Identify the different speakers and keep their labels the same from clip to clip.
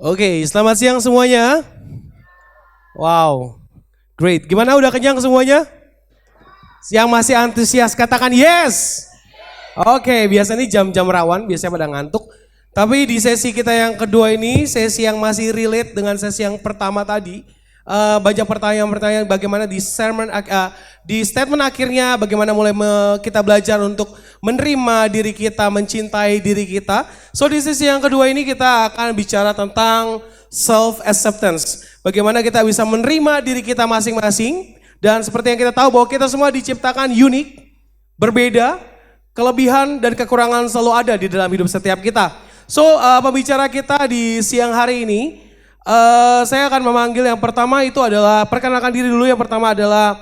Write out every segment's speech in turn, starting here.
Speaker 1: Oke, selamat siang semuanya. Wow, great. Gimana udah kenyang semuanya? Yang masih antusias katakan yes. Oke, biasanya ini jam-jam rawan, biasanya pada ngantuk. Tapi di sesi kita yang kedua ini, sesi yang masih relate dengan sesi yang pertama tadi. Banyak pertanyaan-pertanyaan bagaimana di statement akhirnya bagaimana mulai kita belajar untuk menerima diri kita, mencintai diri kita. So di sesi yang kedua ini kita akan bicara tentang self acceptance. Bagaimana kita bisa menerima diri kita masing-masing dan seperti yang kita tahu bahwa kita semua diciptakan unik, berbeda, kelebihan dan kekurangan selalu ada di dalam hidup setiap kita. So pembicara kita di siang hari ini saya akan memanggil yang pertama itu adalah, perkenalkan diri dulu, yang pertama adalah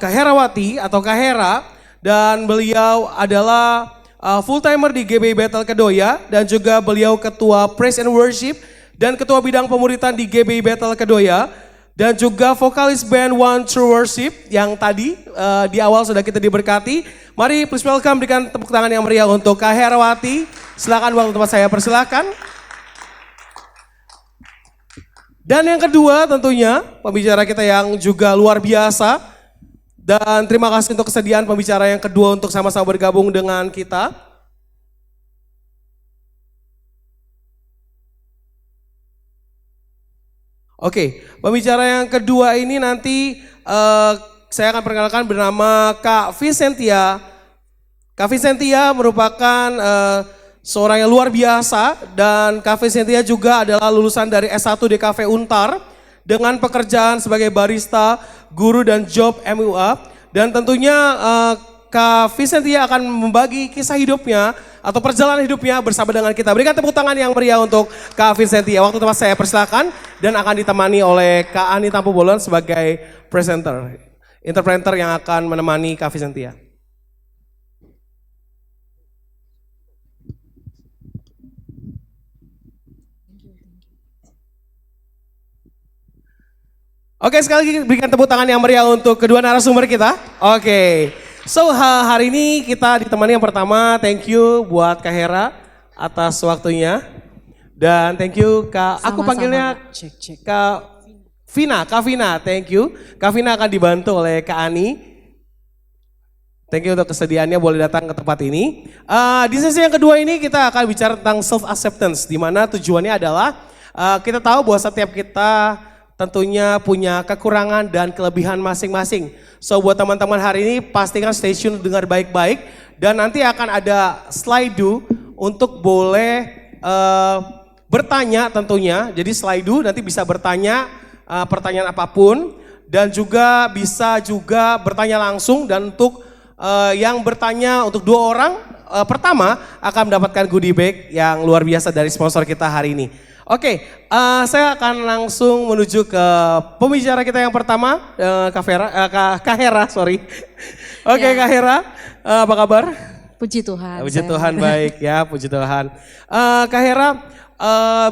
Speaker 1: Kak Herawati atau Kak Hera, dan beliau adalah full timer di GB Battle Kedoya dan juga beliau ketua Praise and Worship dan ketua bidang pemuritan di GB Battle Kedoya dan juga vokalis band One True Worship yang tadi di awal sudah kita diberkati. Mari please welcome, berikan tepuk tangan yang meriah untuk Kak Herawati. Silakan waktu tempat saya persilakan. Dan yang kedua tentunya pembicara kita yang juga luar biasa, dan terima kasih untuk kesediaan pembicara yang kedua untuk sama-sama bergabung dengan kita. Oke, pembicara yang kedua ini nanti saya akan perkenalkan bernama Kak Vicentia. Kak Vicentia merupakan seorang yang luar biasa, dan Kak Vicentia juga adalah lulusan dari S1 DKV Untar dengan pekerjaan sebagai barista, guru dan job MUA. Dan tentunya Kak Vicentia akan membagi kisah hidupnya atau perjalanan hidupnya bersama dengan kita. Berikan tepuk tangan yang meriah untuk Kak Vicentia. Waktu tempat saya persilakan, dan akan ditemani oleh Kak Ani Tampu Bolon sebagai presenter, interpreter yang akan menemani Kak Vicentia. Oke, sekali lagi berikan tepuk tangan yang meriah untuk kedua narasumber kita. Oke, so hari ini kita ditemani yang pertama, thank you buat Kak Hera atas waktunya. Dan thank you Kak, aku panggilnya Kak Vina, Kak Vina, thank you. Kak Vina akan dibantu oleh Kak Ani. Thank you untuk kesediaannya boleh datang ke tempat ini. Di sesi yang kedua ini kita akan bicara tentang self acceptance, di mana tujuannya adalah kita tahu bahwa setiap kita tentunya punya kekurangan dan kelebihan masing-masing. So buat teman-teman hari ini pastikan stay tune, dengar baik-baik, dan nanti akan ada slide untuk boleh bertanya tentunya. Jadi slide nanti bisa bertanya pertanyaan apapun, dan juga bisa juga bertanya langsung. Dan untuk yang bertanya untuk 2 orang pertama akan mendapatkan goodie bag yang luar biasa dari sponsor kita hari ini. Oke, saya akan langsung menuju ke pembicara kita yang pertama, Kak Hera, sorry. Oke, ya. Kak Hera, apa kabar?
Speaker 2: Puji Tuhan.
Speaker 1: Puji Tuhan, baik ya, puji Tuhan. Kak Hera,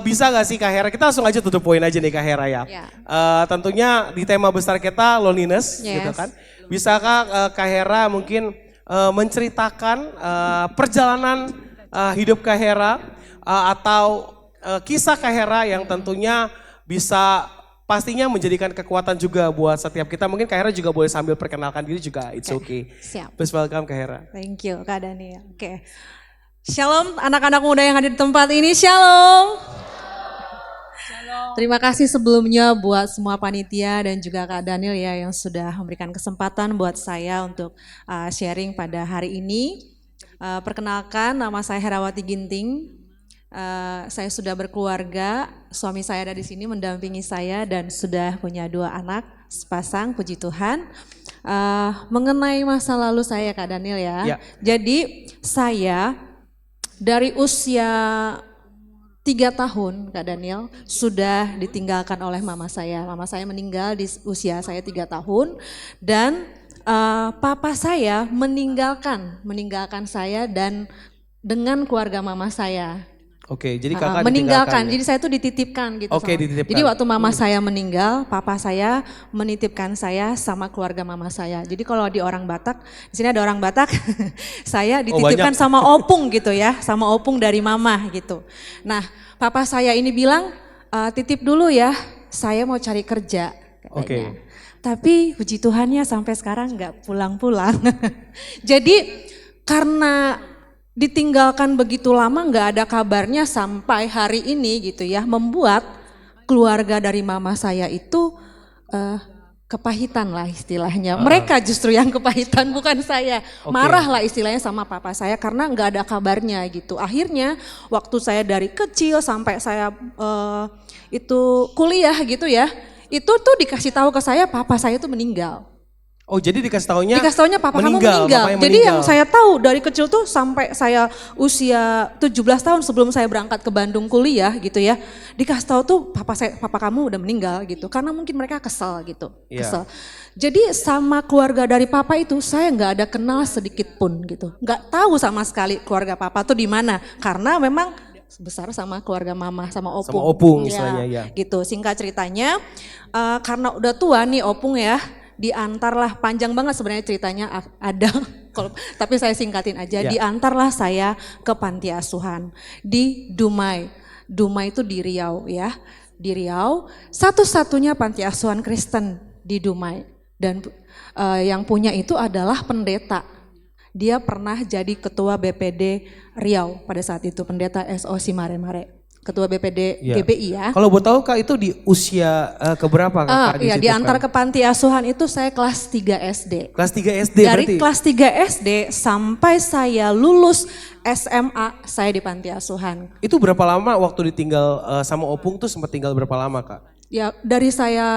Speaker 1: bisa gak sih Kak Hera, kita langsung aja tutup poin aja nih Kak Hera ya. Tentunya di tema besar kita loneliness, gitu kan. Bisakah Kak Hera mungkin menceritakan perjalanan hidup Kak Hera atau kisah Kak Hera yang tentunya bisa pastinya menjadikan kekuatan juga buat setiap kita. Mungkin Kak Hera juga boleh sambil perkenalkan diri juga, it's okay.
Speaker 2: Siap.
Speaker 1: Please welcome Kak Hera.
Speaker 2: Thank you Kak Daniel. Oke. Shalom anak-anak muda yang hadir di tempat ini, shalom. Shalom. Terima kasih sebelumnya buat semua panitia dan juga Kak Daniel ya yang sudah memberikan kesempatan buat saya untuk sharing pada hari ini. Perkenalkan, nama saya Herawati Ginting. Saya sudah berkeluarga, suami saya ada di sini mendampingi saya dan sudah punya 2 anak sepasang, puji Tuhan. Mengenai masa lalu saya Kak Daniel ya. Jadi saya dari usia 3 tahun Kak Daniel sudah ditinggalkan oleh mama saya. Mama saya meninggal di usia saya 3 tahun dan papa saya meninggalkan saya dan dengan keluarga mama saya.
Speaker 1: Oke, jadi kakak
Speaker 2: meninggalkan.
Speaker 1: ditinggalkan ya?
Speaker 2: Jadi saya tuh dititipkan gitu.
Speaker 1: Oke,
Speaker 2: sama.
Speaker 1: dititipkan.
Speaker 2: Jadi waktu mama saya meninggal, papa saya menitipkan saya sama keluarga mama saya. Jadi kalau di orang Batak, di sini ada orang Batak, saya dititipkan sama opung gitu ya, sama opung dari mama gitu. Nah, papa saya ini bilang, titip dulu ya, saya mau cari kerja katanya. Tapi puji Tuhannya sampai sekarang nggak pulang-pulang. Jadi karena ditinggalkan begitu lama nggak ada kabarnya sampai hari ini gitu ya, membuat keluarga dari mama saya itu kepahitan lah istilahnya. Mereka justru yang kepahitan bukan saya. Marah lah istilahnya sama papa saya karena nggak ada kabarnya gitu. Akhirnya waktu saya dari kecil sampai saya itu kuliah gitu ya, itu tuh dikasih tahu ke saya papa saya tuh meninggal.
Speaker 1: Oh jadi dikasih taunya
Speaker 2: papa kamu meninggal. Jadi yang saya tahu dari kecil tuh sampai saya usia 17 tahun sebelum saya berangkat ke Bandung kuliah gitu ya. Dikasih tahu tuh papa kamu udah meninggal gitu. Karena mungkin mereka kesel gitu. Kesel. Jadi sama keluarga dari papa itu saya nggak ada kenal sedikit pun gitu. Nggak tahu sama sekali keluarga papa tuh di mana. Karena memang besar sama keluarga mama sama opung.
Speaker 1: Sama opung misalnya ya.
Speaker 2: Gitu singkat ceritanya karena udah tua nih opung ya. Diantarlah, panjang banget sebenarnya ceritanya ada, tapi saya singkatin aja. Diantarlah saya ke panti asuhan di Dumai. Dumai itu di Riau ya, di Riau. Satu-satunya panti asuhan Kristen di Dumai. Dan yang punya itu adalah pendeta. Dia pernah jadi ketua BPD Riau pada saat itu, pendeta SOC Mare-Mare. Ketua BPD GBI ya.
Speaker 1: Kalau buat tahu Kak itu di usia keberapa Kak?
Speaker 2: Iya, diantar ke panti asuhan itu saya kelas 3 SD.
Speaker 1: Kelas 3 SD
Speaker 2: Dari
Speaker 1: berarti?
Speaker 2: kelas 3 SD sampai saya lulus SMA saya di panti asuhan.
Speaker 1: Itu berapa lama waktu ditinggal sama opung tuh sempat tinggal berapa lama Kak?
Speaker 2: Ya dari saya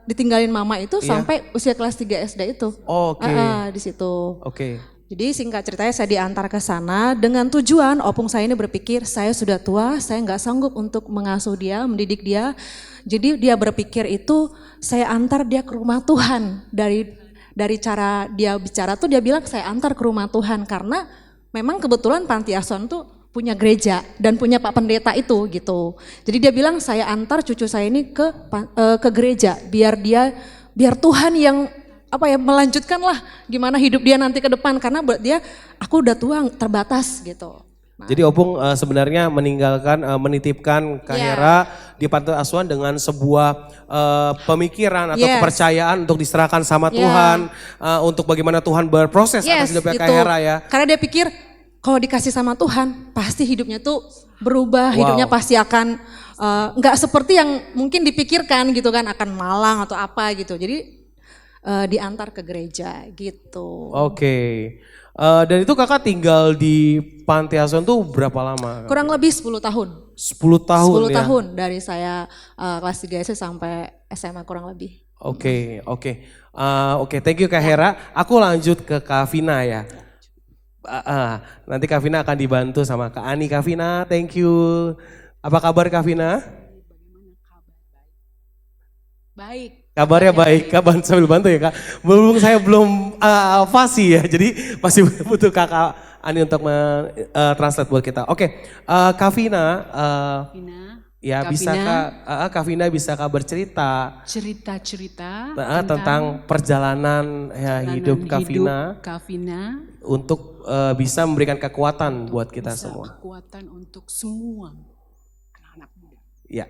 Speaker 2: ditinggalin mama itu sampai usia kelas 3 SD itu.
Speaker 1: Oke.
Speaker 2: Di situ.
Speaker 1: Oke.
Speaker 2: Jadi singkat ceritanya saya diantar ke sana dengan tujuan opung saya ini berpikir saya sudah tua, saya nggak sanggup untuk mengasuh dia, mendidik dia. Jadi dia berpikir itu saya antar dia ke rumah Tuhan. Dari cara dia bicara tuh dia bilang saya antar ke rumah Tuhan karena memang kebetulan panti asuhan tuh punya gereja dan punya Pak Pendeta itu gitu. Jadi dia bilang saya antar cucu saya ini ke gereja biar Tuhan yang melanjutkan lah gimana hidup dia nanti ke depan karena buat dia aku udah tua terbatas gitu. Nah.
Speaker 1: Jadi opung sebenarnya menitipkan Kak Hera di panti asuhan dengan sebuah pemikiran atau kepercayaan untuk diserahkan sama Tuhan untuk bagaimana Tuhan berproses atas hidupnya Kak Hera ya.
Speaker 2: Karena dia pikir kalau dikasih sama Tuhan pasti hidupnya tuh berubah, hidupnya pasti akan nggak seperti yang mungkin dipikirkan gitu kan, akan malang atau apa gitu. Jadi diantar ke gereja gitu.
Speaker 1: Oke. Dan itu kakak tinggal di panti asuhan tuh berapa lama?
Speaker 2: Kurang lebih 10 tahun.
Speaker 1: 10 tahun
Speaker 2: 10
Speaker 1: ya?
Speaker 2: tahun dari saya kelas 3 SD sampai SMA kurang lebih.
Speaker 1: Oke. Thank you Kak Hera. Aku lanjut ke Kak Vina ya. Nanti Kak Vina akan dibantu sama Kak Ani. Kak Vina, thank you. Apa kabar Kak Vina?
Speaker 3: Baik.
Speaker 1: Kabarnya baik, Kak sambil bantu ya Kak. Saya belum fasih ya, jadi masih butuh Kakak Ani untuk translate buat kita. Oke, Kak Vina, ya bisa Kak Vina bisa Kak bercerita
Speaker 3: cerita
Speaker 1: tentang perjalanan hidup Kak Vina untuk bisa memberikan kekuatan buat kita semua.
Speaker 3: Kekuatan untuk semua anak-anak muda.
Speaker 1: Ya.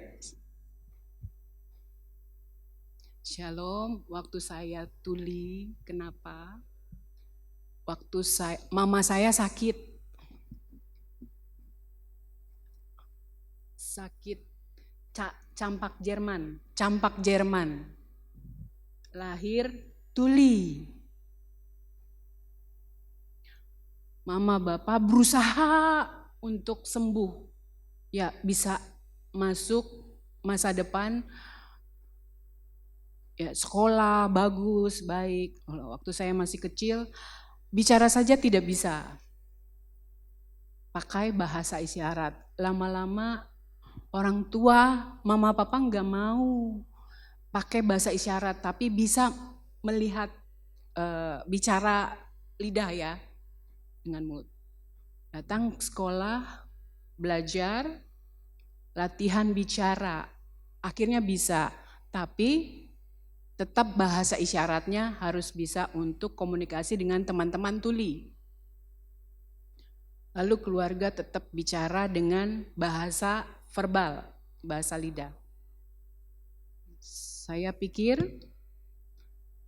Speaker 3: Shalom, waktu saya tuli, kenapa? Waktu mama saya sakit campak Jerman, lahir tuli. Mama bapak berusaha untuk sembuh, ya bisa masuk masa depan. Ya, sekolah bagus, baik. Waktu saya masih kecil, bicara saja tidak bisa. Pakai bahasa isyarat. Lama-lama orang tua, mama papa nggak mau pakai bahasa isyarat, tapi bisa melihat bicara lidah ya dengan mulut. Datang sekolah, belajar, latihan bicara, akhirnya bisa. Tapi tetap bahasa isyaratnya harus bisa untuk komunikasi dengan teman-teman tuli. Lalu keluarga tetap bicara dengan bahasa verbal, bahasa lidah. Saya pikir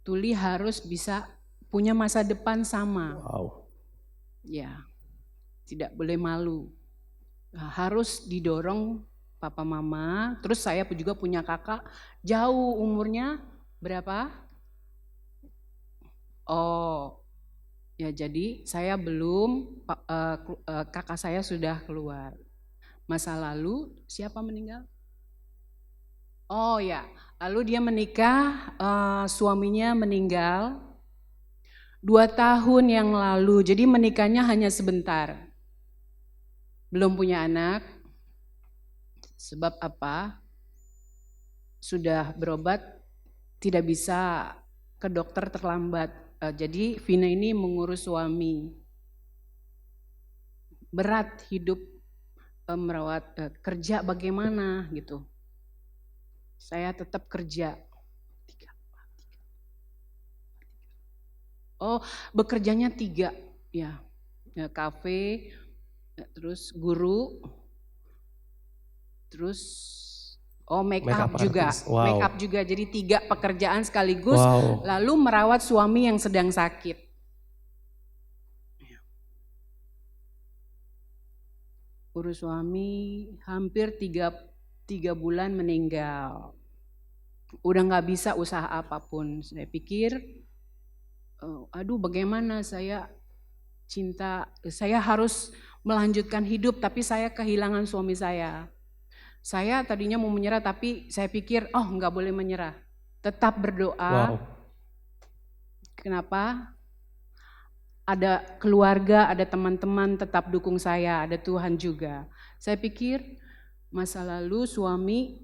Speaker 3: tuli harus bisa punya masa depan sama.
Speaker 1: Wow.
Speaker 3: Ya, tidak boleh malu. Harus didorong papa mama. Terus saya juga punya kakak jauh umurnya berapa? Oh, ya jadi saya belum, kakak saya sudah keluar. Masa lalu siapa meninggal? Oh ya, lalu dia menikah, suaminya meninggal 2 tahun yang lalu. Jadi menikahnya hanya sebentar. Belum punya anak. Sebab apa? Sudah berobat, tidak bisa ke dokter terlambat. Jadi Vina ini mengurus suami. Berat hidup merawat, kerja bagaimana gitu. Saya tetap kerja. Oh, bekerjanya 3 ya. Kafe, terus guru, terus make up juga.
Speaker 1: Wow.
Speaker 3: Make up juga, jadi 3 pekerjaan sekaligus.
Speaker 1: Wow.
Speaker 3: Lalu merawat suami yang sedang sakit. Urus suami hampir 3 bulan meninggal. Udah gak bisa usaha apapun. Saya pikir, aduh bagaimana saya harus melanjutkan hidup tapi saya kehilangan suami saya. Saya tadinya mau menyerah tapi saya pikir nggak boleh menyerah. Tetap berdoa.
Speaker 1: Wow.
Speaker 3: Kenapa? Ada keluarga, ada teman-teman tetap dukung saya, ada Tuhan juga. Saya pikir masa lalu suami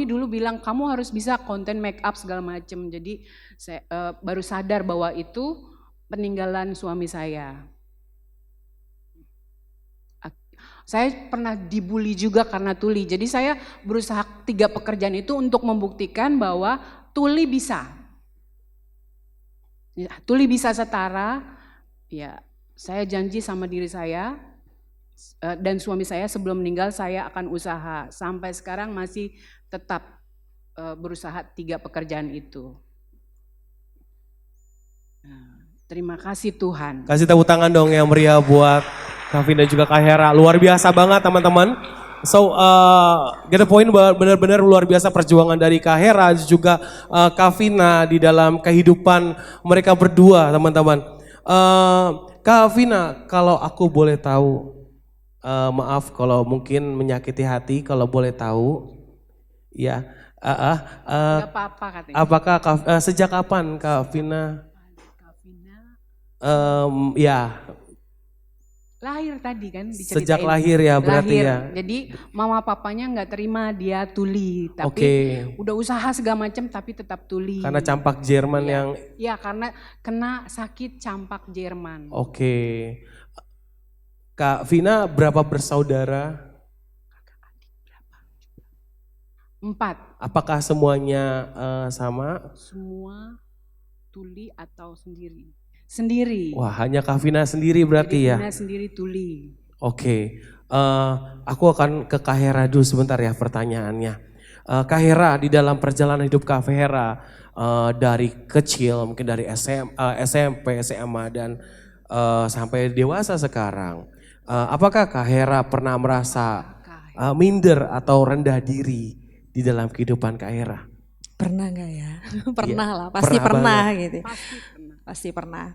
Speaker 3: dulu bilang kamu harus bisa konten make up segala macam. Jadi saya baru sadar bahwa itu peninggalan suami saya. Saya pernah dibully juga karena tuli. Jadi saya berusaha 3 pekerjaan itu untuk membuktikan bahwa tuli bisa. Ya, tuli bisa setara. Ya, saya janji sama diri saya dan suami saya sebelum meninggal saya akan usaha. Sampai sekarang masih tetap berusaha 3 pekerjaan itu. Terima kasih Tuhan.
Speaker 1: Kasih tepuk tangan dong yang meriah buat Kavin dan juga Kak Hera. Luar biasa banget teman-teman. So, get the point, benar-benar luar biasa perjuangan dari Kak Hera juga Kavina di dalam kehidupan mereka berdua teman-teman. Kavina, kalau aku boleh tahu, maaf kalau mungkin menyakiti hati, kalau boleh tahu, ya.
Speaker 3: Gak apa-apa katanya.
Speaker 1: Apakah sejak kapan Kavina? Ya.
Speaker 3: Lahir tadi kan diceritain.
Speaker 1: Sejak lahir ya berarti
Speaker 3: lahir.
Speaker 1: ya.
Speaker 3: Jadi mama papanya nggak terima dia tuli, tapi udah usaha segala macam tapi tetap tuli.
Speaker 1: Karena campak Jerman
Speaker 3: ya.
Speaker 1: yang.
Speaker 3: Ya karena kena sakit campak Jerman.
Speaker 1: Oke. Kak Vina berapa bersaudara?
Speaker 3: 4.
Speaker 1: Apakah semuanya sama?
Speaker 3: Semua tuli atau sendiri? Sendiri.
Speaker 1: Wah, hanya Kak Vina sendiri berarti. Jadi, ya?
Speaker 3: Vina sendiri tuli.
Speaker 1: Oke, aku akan ke Kak Hera dulu sebentar ya pertanyaannya. Kak Hera, di dalam perjalanan hidup Kak Hera dari kecil, mungkin dari SMP, SMA dan sampai dewasa sekarang. Apakah Kak Hera pernah merasa minder atau rendah diri di dalam kehidupan Kak Hera?
Speaker 2: Pernah gak ya? Pernah lah, pasti pernah gitu. Pasti pernah.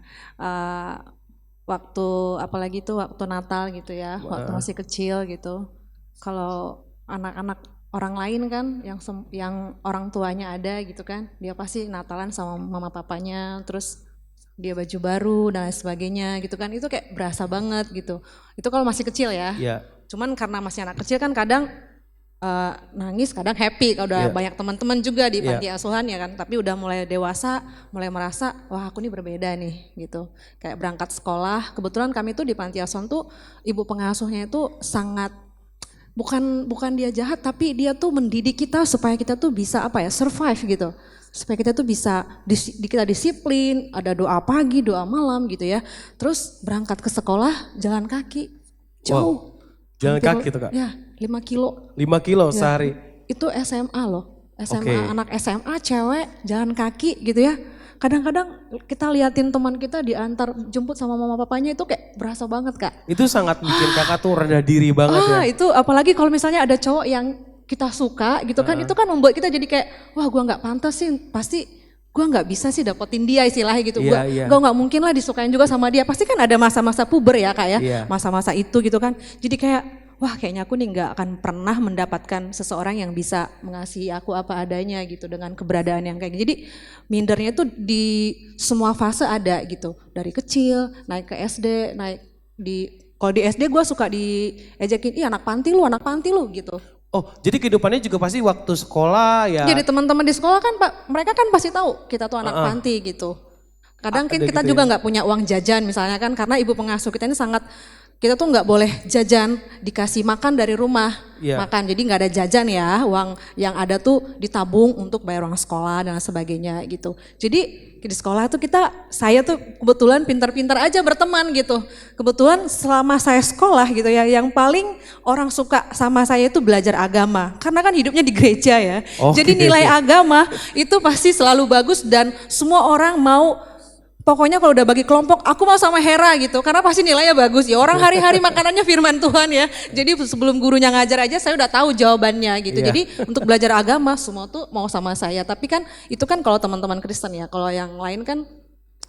Speaker 2: Waktu apalagi itu waktu Natal gitu ya, waktu masih kecil gitu. Kalau anak-anak orang lain kan yang orang tuanya ada gitu kan, dia pasti Natalan sama mama papanya, terus dia baju baru dan lain sebagainya gitu kan. Itu kayak berasa banget gitu. Itu kalau masih kecil ya.
Speaker 1: Yeah.
Speaker 2: Cuman karena masih anak kecil kan kadang nangis, kadang happy kalau udah
Speaker 1: Iya.
Speaker 2: banyak teman-teman juga di
Speaker 1: Iya.
Speaker 2: panti asuhan ya kan. Tapi udah mulai dewasa, mulai merasa wah aku nih berbeda nih gitu. Kayak berangkat sekolah, kebetulan kami tuh di panti asuhan tuh ibu pengasuhnya itu sangat bukan dia jahat tapi dia tuh mendidik kita supaya kita tuh bisa survive gitu. Supaya kita tuh bisa kita disiplin, ada doa pagi, doa malam gitu ya. Terus berangkat ke sekolah jalan kaki jauh.
Speaker 1: Jalan
Speaker 2: Hampir-
Speaker 1: kaki tuh Kak?
Speaker 2: Ya 5 kilo.
Speaker 1: 5 kilo
Speaker 2: Ya,
Speaker 1: sehari.
Speaker 2: Itu SMA loh. SMA,
Speaker 1: Oke.
Speaker 2: anak SMA cewek jalan kaki gitu ya. Kadang-kadang kita liatin teman kita diantar jemput sama mama papanya itu kayak berasa banget Kak.
Speaker 1: Itu sangat bikin Kakak tuh rendah diri banget ya.
Speaker 2: Itu apalagi kalau misalnya ada cowok yang kita suka gitu kan, itu kan membuat kita jadi kayak wah gua nggak pantas sih, pasti gua nggak bisa sih dapetin dia istilahnya gitu.
Speaker 1: Iya, iya.
Speaker 2: Gua nggak mungkin lah disukain juga sama dia. Pasti kan ada masa-masa puber ya Kak ya,
Speaker 1: Iya.
Speaker 2: masa-masa itu gitu kan. Jadi kayak wah kayaknya aku nih nggak akan pernah mendapatkan seseorang yang bisa mengasihi aku apa adanya gitu dengan keberadaan yang kayak gitu. Jadi mindernya itu di semua fase ada gitu. Dari kecil naik ke SD, kalau di SD gue suka diejekin, ih anak panti lu gitu.
Speaker 1: Oh, jadi kehidupannya juga pasti waktu sekolah ya.
Speaker 2: Jadi teman-teman di sekolah kan Pak, mereka kan pasti tahu kita tuh anak panti gitu. Kadang kan
Speaker 1: Ada
Speaker 2: kita
Speaker 1: gitu
Speaker 2: juga
Speaker 1: ya.
Speaker 2: nggak punya uang jajan misalnya kan, karena ibu pengasuh kita ini sangat, kita tuh nggak boleh jajan, dikasih makan dari rumah,
Speaker 1: Iya.
Speaker 2: makan. Jadi nggak ada jajan ya, uang yang ada tuh ditabung untuk bayar uang sekolah dan sebagainya gitu. Jadi di sekolah tuh saya tuh kebetulan pintar-pintar aja berteman gitu. Kebetulan selama saya sekolah gitu ya, yang paling orang suka sama saya itu belajar agama. Karena kan hidupnya di gereja ya.
Speaker 1: Oke.
Speaker 2: Jadi nilai agama itu pasti selalu bagus dan semua orang mau. Pokoknya kalau udah bagi kelompok, aku mau sama Hera gitu, karena pasti nilainya bagus ya. Orang hari-hari makanannya firman Tuhan ya. Jadi sebelum gurunya ngajar aja saya udah tahu jawabannya gitu.
Speaker 1: Iya.
Speaker 2: Jadi untuk belajar agama semua tuh mau sama saya. Tapi kan itu kan kalau teman-teman Kristen ya. Kalau yang lain kan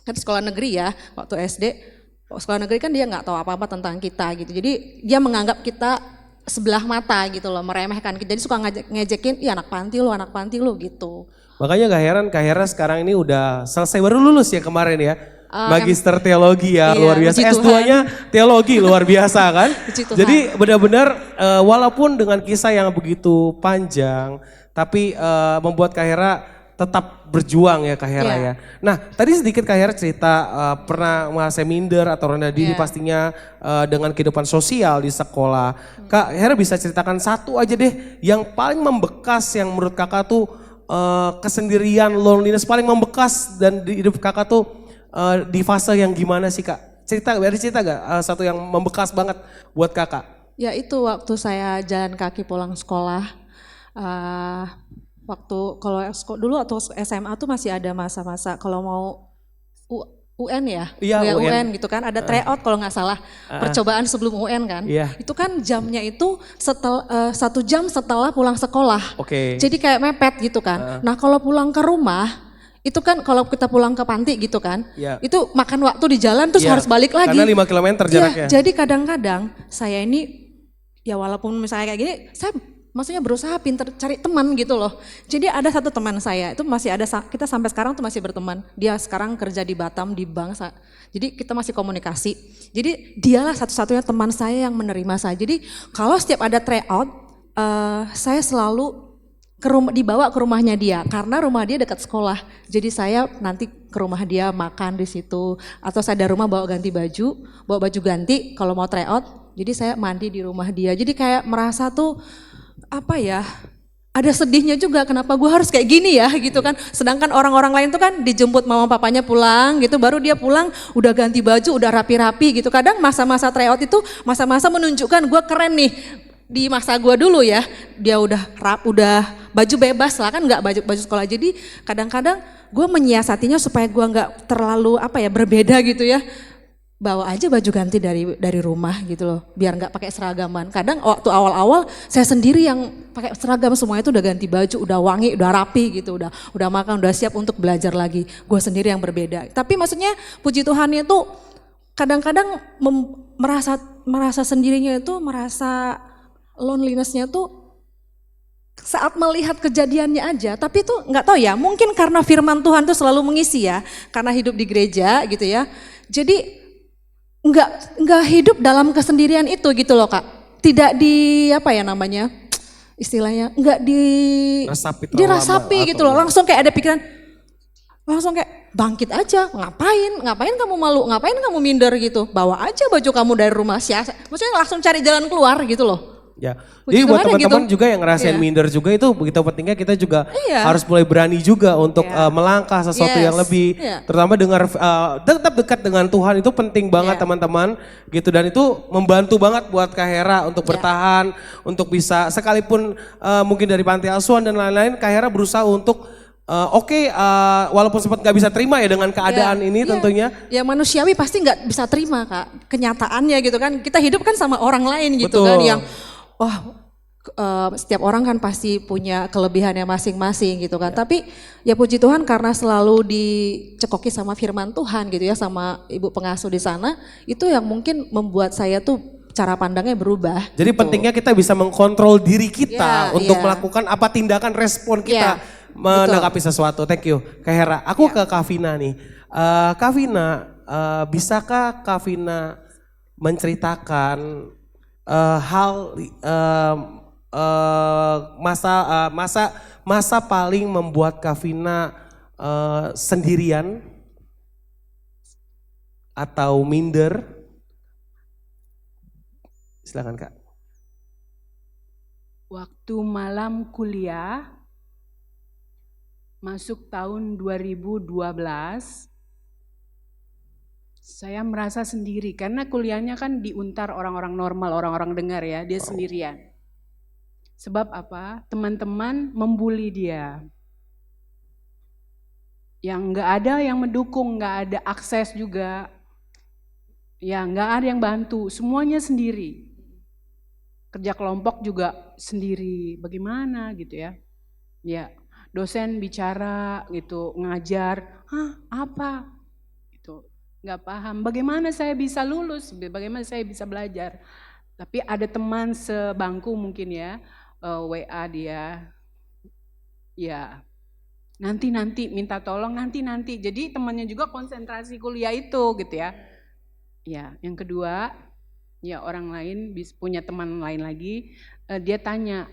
Speaker 2: sekolah negeri ya, waktu SD, sekolah negeri kan dia nggak tahu apa-apa tentang kita gitu. Jadi dia menganggap kita sebelah mata gitu loh, meremehkan kita. Jadi suka ngejekin, ih anak panti lu gitu.
Speaker 1: Makanya gak heran Kak Hera sekarang ini udah selesai, baru lulus ya kemarin ya. Magister teologi ya,
Speaker 2: iya,
Speaker 1: luar biasa.
Speaker 2: puji
Speaker 1: S2-nya teologi luar biasa kan.
Speaker 2: Puji Tuhan.
Speaker 1: Jadi benar-benar walaupun dengan kisah yang begitu panjang, tapi membuat Kak Hera tetap berjuang ya Kak Hera
Speaker 2: Iya.
Speaker 1: ya. Nah tadi sedikit Kak Hera cerita pernah merasa minder atau rendah diri
Speaker 2: Iya.
Speaker 1: pastinya dengan kehidupan sosial di sekolah. Kak Hera bisa ceritakan satu aja deh yang paling membekas yang menurut Kakak tuh kesendirian, loneliness paling membekas dan di hidup Kakak tuh di fase yang gimana sih Kak? Cerita gak satu yang membekas banget buat Kakak?
Speaker 2: Ya itu waktu saya jalan kaki pulang sekolah, waktu kalau dulu atau SMA tuh masih ada masa-masa kalau mau UN ya,
Speaker 1: Iya,
Speaker 2: kuliah
Speaker 1: UN.
Speaker 2: UN gitu kan, ada tryout kalau nggak salah, percobaan sebelum UN kan.
Speaker 1: Iya.
Speaker 2: Itu kan jamnya itu 1 jam setelah pulang sekolah.
Speaker 1: Oke.
Speaker 2: Jadi kayak mepet gitu kan. Nah kalau pulang ke rumah, itu kan kalau kita pulang ke panti gitu kan,
Speaker 1: Iya.
Speaker 2: itu makan waktu di jalan terus
Speaker 1: Iya,
Speaker 2: harus balik lagi.
Speaker 1: karena 5 kilometer jaraknya.
Speaker 2: Iya, jadi kadang-kadang saya ini, ya walaupun misalnya kayak gini, saya maksudnya berusaha pinter cari teman gitu loh. Jadi ada satu teman saya, itu masih ada, kita sampai sekarang tuh masih berteman. Dia sekarang kerja di Batam, di bank, jadi kita masih komunikasi. Jadi dialah satu-satunya teman saya yang menerima saya. Jadi kalau setiap ada tryout, saya selalu dibawa ke rumahnya dia karena rumah dia dekat sekolah. Jadi saya nanti ke rumah dia makan di situ atau saya dari rumah bawa baju ganti kalau mau tryout. Jadi saya mandi di rumah dia. Jadi kayak merasa tuh apa ya? Ada sedihnya juga kenapa gue harus kayak gini ya gitu kan. Sedangkan orang-orang lain tuh kan dijemput mama papanya pulang gitu, baru dia pulang udah ganti baju, udah rapi-rapi gitu. Kadang masa-masa tryout itu masa-masa menunjukkan gue keren nih. Di masa gue dulu ya, dia udah baju bebas lah kan, nggak baju sekolah. Jadi kadang-kadang gue menyiasatinya supaya gue nggak terlalu berbeda gitu ya. Bawa aja baju ganti dari rumah gitu loh, biar nggak pakai seragaman. Kadang waktu awal-awal saya sendiri yang pakai seragam, semuanya itu udah ganti baju, udah wangi, udah rapi gitu, udah makan, udah siap untuk belajar lagi. Gue sendiri yang berbeda. Tapi maksudnya puji Tuhannya itu kadang-kadang merasa sendirinya itu, merasa loneliness-nya tuh saat melihat kejadiannya aja. Tapi itu nggak tahu ya, mungkin karena firman Tuhan tuh selalu mengisi ya, karena hidup di gereja gitu ya. Jadi nggak hidup dalam kesendirian itu gitu loh Kak. Tidak istilahnya nggak
Speaker 1: Resapi terlalu
Speaker 2: dirasapi
Speaker 1: lama
Speaker 2: gitu
Speaker 1: atau
Speaker 2: loh. Langsung kayak ada pikiran, langsung kayak bangkit aja, ngapain kamu malu, ngapain kamu minder gitu, bawa aja baju kamu dari rumah, maksudnya langsung cari jalan keluar gitu loh.
Speaker 1: Ya,
Speaker 2: Puji
Speaker 1: jadi buat
Speaker 2: Tuhan ya
Speaker 1: teman-teman
Speaker 2: gitu.
Speaker 1: juga yang ngerasain
Speaker 2: Iya.
Speaker 1: minder juga itu begitu pentingnya kita juga
Speaker 2: Iya.
Speaker 1: harus mulai berani juga untuk
Speaker 3: Iya.
Speaker 1: melangkah sesuatu
Speaker 2: Yes.
Speaker 1: yang lebih,
Speaker 2: Iya.
Speaker 1: terutama dengar tetap dekat dengan Tuhan itu penting banget
Speaker 2: Iya.
Speaker 1: teman-teman gitu, dan itu membantu banget buat Kak Hera untuk
Speaker 2: Iya.
Speaker 1: bertahan, untuk bisa sekalipun mungkin dari panti asuhan dan lain-lain, Kak Hera berusaha untuk walaupun sempat nggak bisa terima ya dengan keadaan
Speaker 2: Iya,
Speaker 1: ini
Speaker 2: iya.
Speaker 1: tentunya.
Speaker 2: Ya manusiawi pasti nggak bisa terima Kak, kenyataannya gitu kan. Kita hidup kan sama orang lain gitu
Speaker 1: Betul.
Speaker 2: kan yang, setiap orang kan pasti punya kelebihannya masing-masing gitu kan. Tapi ya puji Tuhan karena selalu dicekoki sama firman Tuhan gitu ya, sama ibu pengasuh di sana, itu yang mungkin membuat saya tuh cara pandangnya berubah.
Speaker 1: Jadi
Speaker 2: gitu.
Speaker 1: pentingnya kita bisa mengkontrol diri kita
Speaker 2: Iya,
Speaker 1: untuk
Speaker 2: iya.
Speaker 1: melakukan apa tindakan respon kita
Speaker 2: Iya,
Speaker 1: menanggapi sesuatu. Thank you Kak Hera. Aku ke Kak Vina nih. Kak Vina, bisakah Kak Vina menceritakan hal masa paling membuat Kak Vina sendirian atau minder? Silakan Kak.
Speaker 3: Waktu malam kuliah, masuk tahun 2012, saya merasa sendiri karena kuliahnya kan di Untar orang-orang normal, orang-orang dengar ya, dia sendirian. Sebab apa? Teman-teman membuli dia. Yang nggak ada yang mendukung, nggak ada akses juga. Ya nggak ada yang bantu, semuanya sendiri. Kerja kelompok juga sendiri, bagaimana gitu ya. Ya, dosen bicara gitu, ngajar, apa? Gitu, nggak paham. Bagaimana saya bisa lulus? Bagaimana saya bisa belajar? Tapi ada teman sebangku mungkin ya, WA dia, ya nanti minta tolong nanti. Jadi temannya juga konsentrasi kuliah itu gitu ya. Ya, yang kedua. Ya orang lain punya teman lain lagi, dia tanya,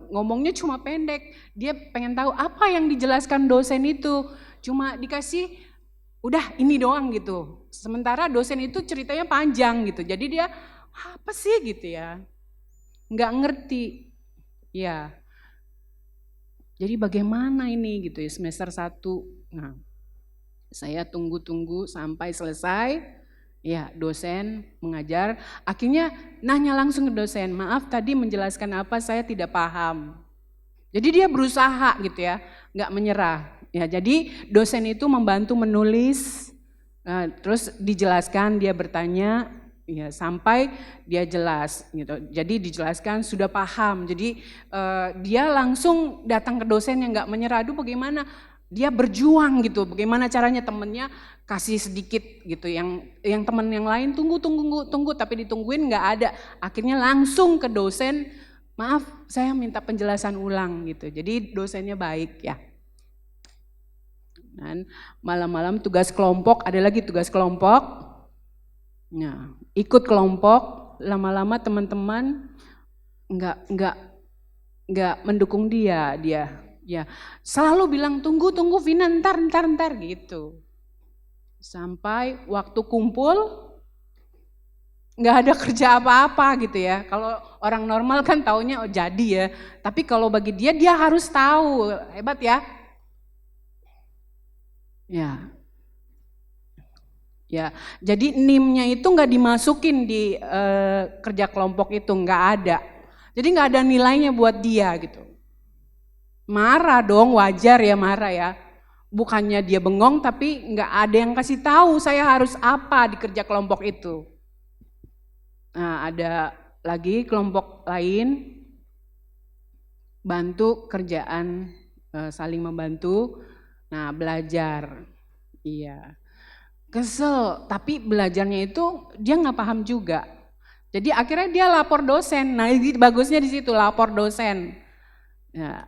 Speaker 3: ngomongnya cuma pendek, dia pengen tahu apa yang dijelaskan dosen itu, cuma dikasih udah ini doang gitu, sementara dosen itu ceritanya panjang gitu, jadi dia apa sih gitu ya, nggak ngerti, ya. Jadi bagaimana ini gitu ya semester 1, nah saya tunggu sampai selesai. Ya, dosen mengajar, akhirnya nanya langsung ke dosen, maaf tadi menjelaskan apa saya tidak paham. Jadi dia berusaha gitu ya, nggak menyerah. Ya, jadi dosen itu membantu menulis, terus dijelaskan, dia bertanya, ya sampai dia jelas gitu. Jadi dijelaskan sudah paham. Jadi dia langsung datang ke dosen yang nggak menyerah. Aduh bagaimana? Dia berjuang gitu, bagaimana caranya temennya kasih sedikit gitu, yang teman yang lain tunggu, tapi ditungguin nggak ada, akhirnya langsung ke dosen, maaf saya minta penjelasan ulang gitu, jadi dosennya baik ya. Dan malam-malam tugas kelompok, ada lagi tugas kelompok, nah ikut kelompok, lama-lama teman-teman nggak mendukung dia. Ya, selalu bilang tunggu Vina, ntar gitu. Sampai waktu kumpul nggak ada kerja apa-apa gitu ya. Kalau orang normal kan taunya jadi ya. Tapi kalau bagi dia harus tahu, hebat ya. Ya, jadi NIM-nya itu nggak dimasukin di kerja kelompok itu, nggak ada. Jadi nggak ada nilainya buat dia gitu. Marah dong, wajar ya marah ya. Bukannya dia bengong tapi nggak ada yang kasih tahu saya harus apa di kerja kelompok itu. Nah ada lagi kelompok lain, bantu kerjaan, saling membantu. Nah belajar, iya. Kesel, tapi belajarnya itu dia nggak paham juga. Jadi akhirnya dia lapor dosen, nah bagusnya di situ lapor dosen. Nah,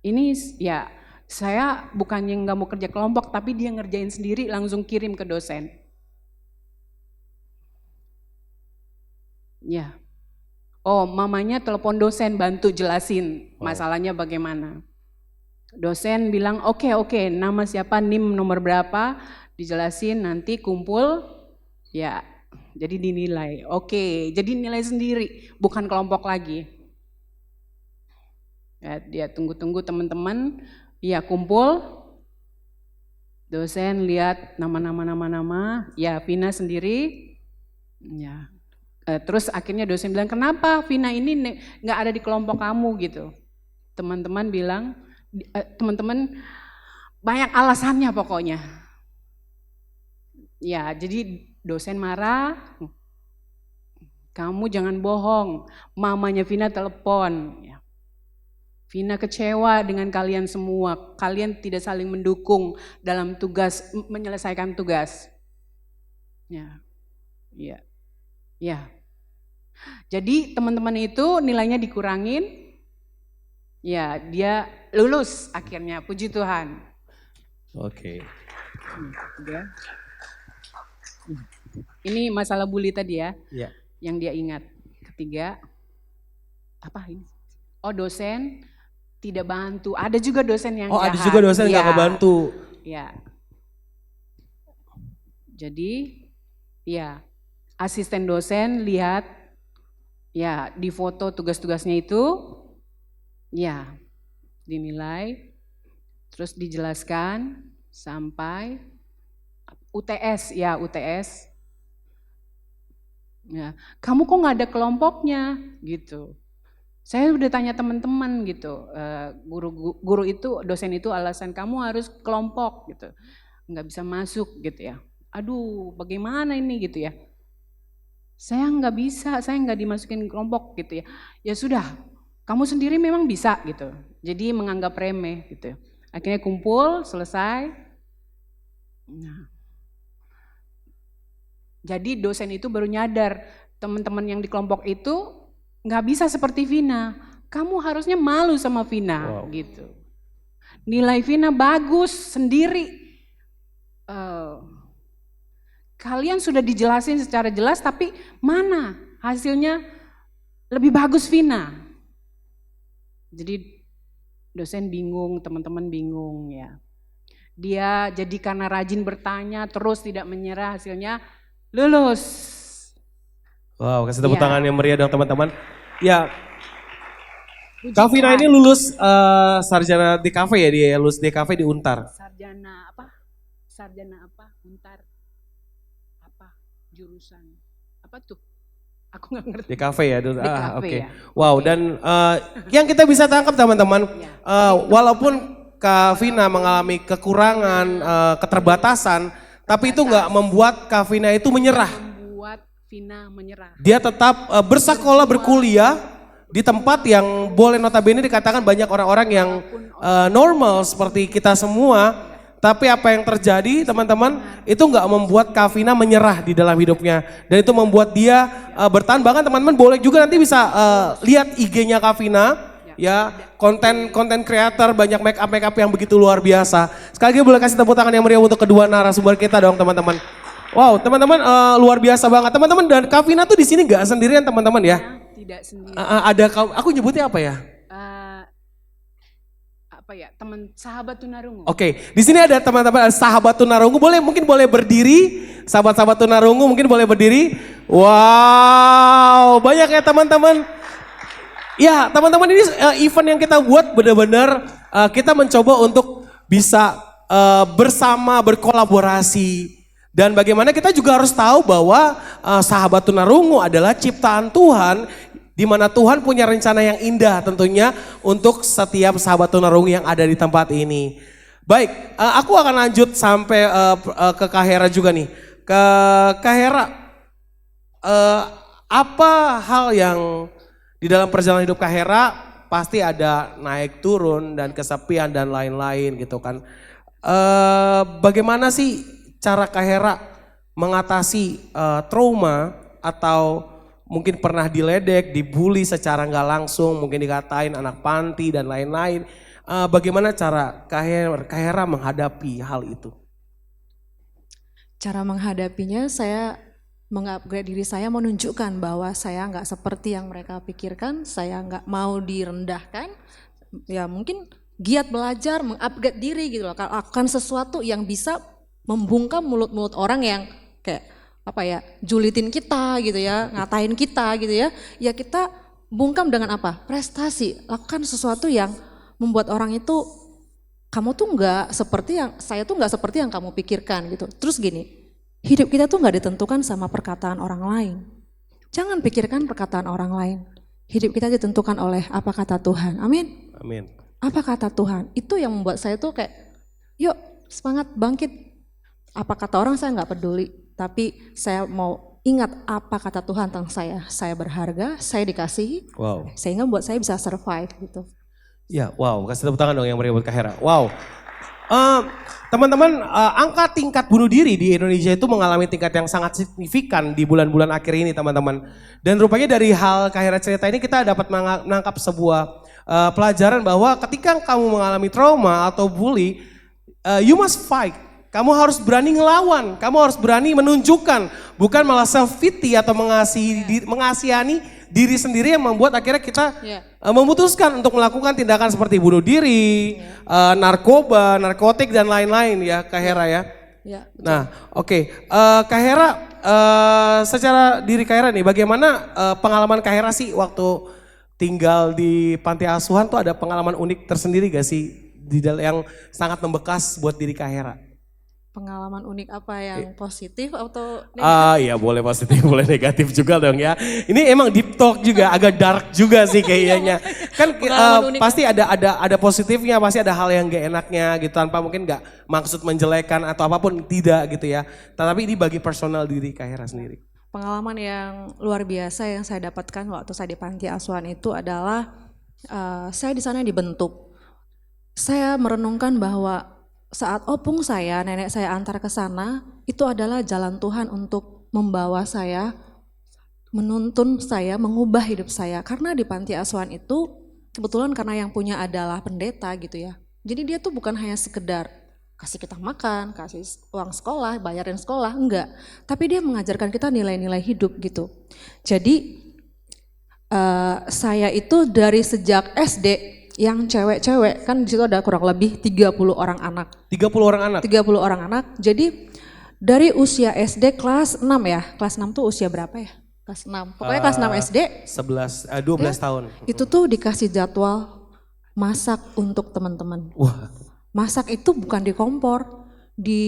Speaker 3: ini ya saya bukannya nggak mau kerja kelompok, tapi dia ngerjain sendiri langsung kirim ke dosen. Ya, Oh, mamanya telepon dosen bantu jelasin masalahnya bagaimana. Dosen bilang, oke, nama siapa, NIM nomor berapa, dijelasin nanti kumpul, ya jadi dinilai. Oke, jadi nilai sendiri, bukan kelompok lagi. Ya, dia tunggu-tunggu teman-teman, ya kumpul, dosen lihat nama, ya Vina sendiri, ya. Terus akhirnya dosen bilang, kenapa Vina ini nggak ada di kelompok kamu gitu. Teman-teman bilang, teman-teman banyak alasannya pokoknya. Ya, jadi dosen marah, kamu jangan bohong, mamanya Vina telepon. Ya. Vina kecewa dengan kalian semua, kalian tidak saling mendukung dalam tugas, menyelesaikan tugas. Ya. Jadi teman-teman itu nilainya dikurangin, ya dia lulus akhirnya, puji Tuhan.
Speaker 1: Oke.
Speaker 3: Ini masalah bully tadi ya,
Speaker 1: Yang
Speaker 3: dia ingat. Ketiga, apa ini? Oh, dosen tidak bantu. Ada juga dosen yang jahat.
Speaker 1: Ada juga dosen yang gak kebantu.
Speaker 3: Ya. Jadi, ya asisten dosen lihat, ya di foto tugas-tugasnya itu, ya dinilai, terus dijelaskan sampai UTS. Ya, kamu kok nggak ada kelompoknya gitu. Saya udah tanya teman-teman gitu, guru itu, dosen itu alasan kamu harus kelompok gitu, nggak bisa masuk gitu ya. Aduh, bagaimana ini gitu ya. Saya nggak bisa, saya nggak dimasukin kelompok gitu ya. Ya sudah, kamu sendiri memang bisa gitu. Jadi menganggap remeh gitu. Akhirnya kumpul, selesai. Nah. Jadi dosen itu baru nyadar teman-teman yang di kelompok itu nggak bisa seperti Vina. Kamu harusnya malu sama Vina gitu. Nilai Vina bagus sendiri. Kalian sudah dijelasin secara jelas, tapi mana hasilnya lebih bagus Vina. Jadi dosen bingung, teman-teman bingung ya. Dia jadi karena rajin bertanya, terus tidak menyerah, hasilnya lulus.
Speaker 1: Wow, kasih tepuk tangan yang meriah dong teman-teman. Ya, Kak Vina ini lulus sarjana DKV ya, dia lulus DKV di Untar.
Speaker 3: Sarjana apa? Untar. Apa? Jurusan. Apa tuh? Aku nggak ngerti.
Speaker 1: DKV ya,
Speaker 3: DKV ya.
Speaker 1: Wow, dan yang kita bisa tangkap teman-teman, walaupun Kak Vina mengalami kekurangan, keterbatasan, tapi itu nggak membuat Kak Vina itu menyerah. Dia tetap bersekolah, berkuliah di tempat yang boleh notabene dikatakan banyak orang-orang yang normal seperti kita semua. Tapi apa yang terjadi teman-teman, itu nggak membuat Kak Vina menyerah di dalam hidupnya. Dan itu membuat dia bertahan. Bahkan teman-teman boleh juga nanti bisa lihat IG-nya Kak Vina. Ya, konten kreator, banyak make up yang begitu luar biasa. Sekali lagi boleh kasih tepuk tangan yang meriah untuk kedua narasumber kita dong teman-teman. Wow, teman-teman luar biasa banget. Teman-teman, dan Kak Vina tuh di sini nggak sendirian teman-teman ya.
Speaker 3: Tidak sendirian.
Speaker 1: Ada aku nyebutnya apa ya?
Speaker 3: Teman sahabat tunarungu.
Speaker 1: Oke, di sini ada teman-teman sahabat tunarungu. Mungkin boleh berdiri. Sahabat-sahabat tunarungu mungkin boleh berdiri. Wow, banyak ya teman-teman. Ya, teman-teman, ini event yang kita buat benar-benar kita mencoba untuk bisa bersama berkolaborasi. Dan bagaimana kita juga harus tahu bahwa sahabat tunarungu adalah ciptaan Tuhan, di mana Tuhan punya rencana yang indah tentunya untuk setiap sahabat tunarungu yang ada di tempat ini. Baik, aku akan lanjut sampai ke Kak Hera juga nih. Kak Hera, apa hal yang di dalam perjalanan hidup Kak Hera pasti ada naik turun dan kesepian dan lain-lain gitu kan. Bagaimana sih cara Kak Hera mengatasi trauma atau mungkin pernah diledek, dibully secara nggak langsung, mungkin dikatain anak panti dan lain-lain. Bagaimana cara Kak Hera menghadapi hal itu?
Speaker 2: Cara menghadapinya saya mengupgrade diri saya, menunjukkan bahwa saya nggak seperti yang mereka pikirkan, saya nggak mau direndahkan, ya mungkin giat belajar, mengupgrade diri gitu loh, lakukan sesuatu yang bisa membungkam mulut-mulut orang yang kayak apa ya, julitin kita gitu ya, ngatain kita gitu ya, ya kita bungkam dengan apa? Prestasi, lakukan sesuatu yang membuat orang itu, kamu tuh nggak seperti yang, saya tuh nggak seperti yang kamu pikirkan gitu. Terus gini, hidup kita tuh nggak ditentukan sama perkataan orang lain. Jangan pikirkan perkataan orang lain. Hidup kita ditentukan oleh apa kata Tuhan. Amin.
Speaker 1: Amin.
Speaker 2: Apa kata Tuhan? Itu yang membuat saya tuh kayak, yuk semangat bangkit. Apa kata orang saya nggak peduli. Tapi saya mau ingat apa kata Tuhan tentang saya. Saya berharga, saya dikasihi.
Speaker 1: Wow.
Speaker 2: Sehingga buat saya bisa survive gitu.
Speaker 1: Ya, wow. Kasih tepuk tangan dong yang meriah buat Kak Hera. Wow. Teman-teman, angka tingkat bunuh diri di Indonesia itu mengalami tingkat yang sangat signifikan di bulan-bulan akhir ini teman-teman. Dan rupanya dari hal Kak Hera cerita ini kita dapat menangkap sebuah pelajaran bahwa ketika kamu mengalami trauma atau bully, you must fight. Kamu harus berani ngelawan, kamu harus berani menunjukkan, bukan malah self-pity atau mengasihani diri sendiri yang membuat akhirnya kita memutuskan untuk melakukan tindakan seperti bunuh diri, narkoba, narkotik dan lain-lain ya Kak Hera ya.
Speaker 2: Ya, betul.
Speaker 1: Nah oke, Kak Hera secara diri Kak Hera nih bagaimana pengalaman Kak Hera sih waktu tinggal di panti asuhan tuh ada pengalaman unik tersendiri gak sih yang sangat membekas buat diri Kak Hera?
Speaker 2: Pengalaman unik apa yang positif atau negatif?
Speaker 1: Iya boleh positif, boleh negatif juga dong ya. Ini emang deep talk juga, agak dark juga sih kayaknya. Kan pasti ada positifnya, pasti ada hal yang gak enaknya gitu tanpa mungkin gak maksud menjelekan atau apapun, tidak gitu ya. Tetapi ini bagi personal diri Kak Hera sendiri.
Speaker 2: Pengalaman yang luar biasa yang saya dapatkan waktu saya di panti asuhan itu adalah saya di sana dibentuk. Saya merenungkan bahwa saat opung saya, nenek saya antar ke sana, itu adalah jalan Tuhan untuk membawa saya, menuntun saya, mengubah hidup saya. Karena di panti asuhan itu, kebetulan karena yang punya adalah pendeta gitu ya. Jadi dia tuh bukan hanya sekedar kasih kita makan, kasih uang sekolah, bayarin sekolah, enggak. Tapi dia mengajarkan kita nilai-nilai hidup gitu. Jadi saya itu dari sejak SD, yang cewek-cewek kan di situ ada kurang lebih 30 orang anak.
Speaker 1: 30 orang anak?
Speaker 2: 30 orang anak. Jadi dari usia SD kelas 6 ya. Kelas 6 tuh usia berapa ya? Kelas 6. Pokoknya kelas 6 SD.
Speaker 1: 12 tahun.
Speaker 2: Itu tuh dikasih jadwal masak untuk teman-teman.
Speaker 1: Wah.
Speaker 2: Masak itu bukan di kompor, di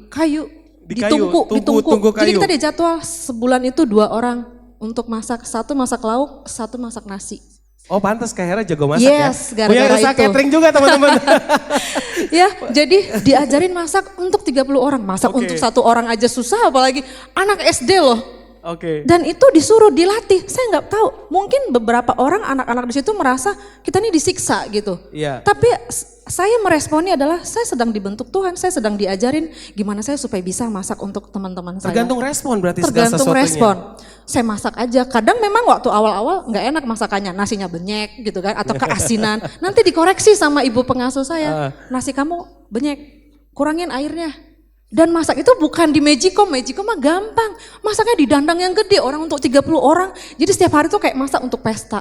Speaker 2: kayu,
Speaker 1: tungku kayu.
Speaker 2: Jadi kita dijadwal sebulan itu 2 orang untuk masak. Satu masak lauk, satu masak nasi.
Speaker 1: Oh pantas Kak Hera jago masak ya.
Speaker 2: Yes, gara-gara
Speaker 1: punya usaha
Speaker 2: itu.
Speaker 1: catering juga teman-teman.
Speaker 2: Ya, jadi diajarin masak untuk 30 orang. Masak untuk 1 orang aja susah, apalagi anak SD loh.
Speaker 1: Oke.
Speaker 2: Dan itu disuruh dilatih. Saya nggak tahu, mungkin beberapa orang anak-anak di situ merasa kita ini disiksa gitu.
Speaker 1: Iya.
Speaker 2: Tapi saya meresponnya adalah saya sedang dibentuk Tuhan, saya sedang diajarin gimana saya supaya bisa masak untuk teman-teman saya.
Speaker 1: Tergantung respon berarti segala
Speaker 2: Tergantung
Speaker 1: sesuatunya.
Speaker 2: respon. Saya masak aja. Kadang memang waktu awal-awal nggak enak masakannya, nasinya benyek gitu kan, atau keasinan. Nanti dikoreksi sama ibu pengasuh saya, nasi kamu benyek, kurangin airnya. Dan masak itu bukan di Magicom mah gampang. Masaknya di dandang yang gede, orang untuk 30 orang. Jadi setiap hari tuh kayak masak untuk pesta.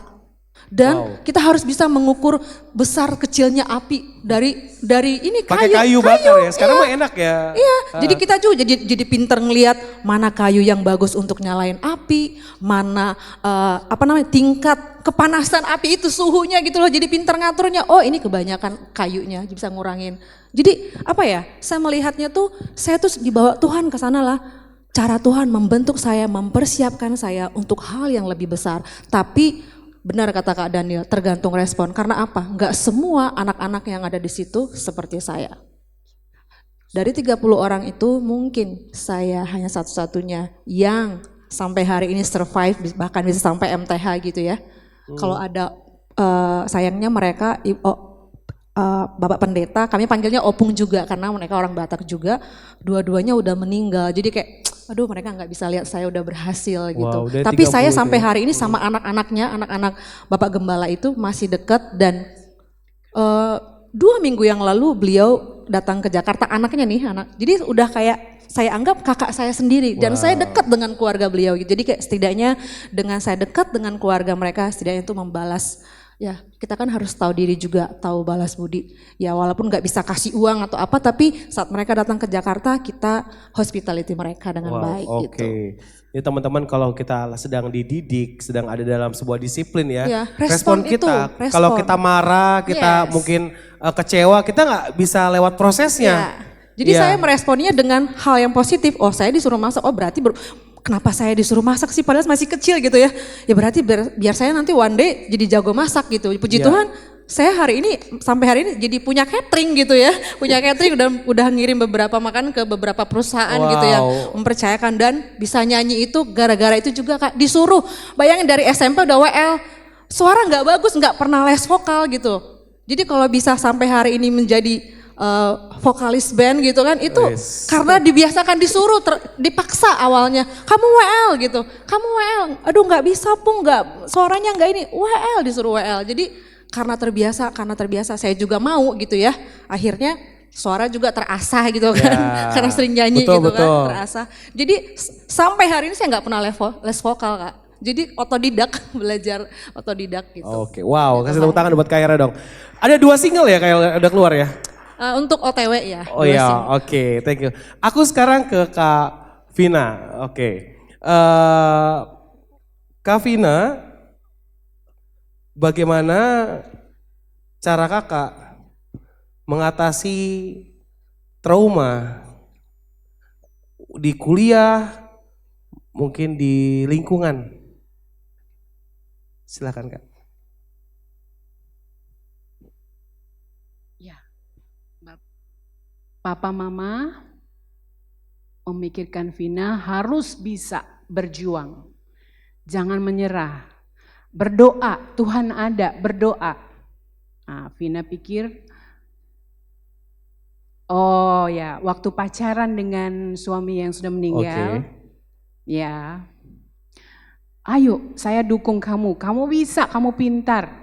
Speaker 2: Dan kita harus bisa mengukur besar kecilnya api dari ini kayu.
Speaker 1: Pakai kayu bakar ya. Sekarang mah enak ya.
Speaker 2: Iya, jadi kita juga jadi pinter ngelihat mana kayu yang bagus untuk nyalain api, mana tingkat kepanasan api itu suhunya gitu loh. Jadi pinter ngaturnya. Oh, ini kebanyakan kayunya, bisa ngurangin. Jadi apa ya? Saya melihatnya tuh saya tuh dibawa Tuhan ke sana lah. Cara Tuhan membentuk saya, mempersiapkan saya untuk hal yang lebih besar. Tapi benar kata Kak Daniel, tergantung respon. Karena apa? Enggak semua anak-anak yang ada di situ seperti saya. Dari 30 orang itu mungkin saya hanya satu-satunya yang sampai hari ini survive, bahkan bisa sampai MTH gitu ya. Kalau ada sayangnya mereka, Bapak Pendeta, kami panggilnya Opung juga karena mereka orang Batak juga, dua-duanya udah meninggal. Jadi kayak aduh mereka nggak bisa lihat saya udah berhasil gitu. Tapi saya sampai hari ini sama anak-anaknya, anak-anak Bapak Gembala itu masih dekat dan 2 minggu yang lalu beliau datang ke Jakarta, anaknya nih, jadi udah kayak saya anggap kakak saya sendiri dan saya dekat dengan keluarga beliau gitu. Jadi kayak setidaknya dengan saya dekat dengan keluarga mereka, setidaknya itu membalas. Ya kita kan harus tahu diri juga, tahu balas budi. Ya walaupun nggak bisa kasih uang atau apa, tapi saat mereka datang ke Jakarta kita hospitality mereka dengan baik gitu.
Speaker 1: Jadi teman-teman kalau kita sedang dididik, sedang ada dalam sebuah disiplin ya,
Speaker 2: Ya,
Speaker 1: respon kita, kalau kita marah, kita mungkin kecewa, kita nggak bisa lewat prosesnya.
Speaker 2: Ya. Jadi saya meresponnya dengan hal yang positif. Oh saya disuruh masak, oh berarti kenapa saya disuruh masak sih padahal masih kecil gitu ya. Ya berarti biar saya nanti one day jadi jago masak gitu. Puji Tuhan saya hari ini sampai hari ini jadi punya catering gitu ya. Punya catering dan udah ngirim beberapa makanan ke beberapa perusahaan gitu ya. Mempercayakan dan bisa nyanyi itu gara-gara itu juga Kak. Disuruh, bayangin dari SMP udah WL. Suara gak bagus, gak pernah les vokal gitu. Jadi kalau bisa sampai hari ini menjadi vokalis band gitu kan itu karena dibiasakan disuruh dipaksa awalnya kamu WL gitu, kamu WL, aduh nggak bisa pun nggak suaranya nggak ini WL disuruh WL. Jadi karena terbiasa saya juga mau gitu ya, akhirnya suara juga terasah gitu kan karena sering nyanyi kan terasah. Jadi sampai hari ini saya nggak pernah les vokal Kak. Jadi otodidak, belajar otodidak gitu.
Speaker 1: Oke, wow, kasih tepuk tangan buat Kaira dong. Ada 2 single ya kayak udah keluar ya?
Speaker 2: Untuk OTW ya.
Speaker 1: Oh iya, oke, thank you. Aku sekarang ke Kak Vina, oke. Kak Vina, bagaimana cara kakak mengatasi trauma di kuliah, mungkin di lingkungan? Silakan Kak.
Speaker 3: Papa Mama memikirkan Vina harus bisa berjuang. Jangan menyerah. Berdoa, Tuhan ada, berdoa. Nah, Vina pikir, oh ya, waktu pacaran dengan suami yang sudah meninggal, ya, ayo saya dukung kamu bisa, kamu pintar.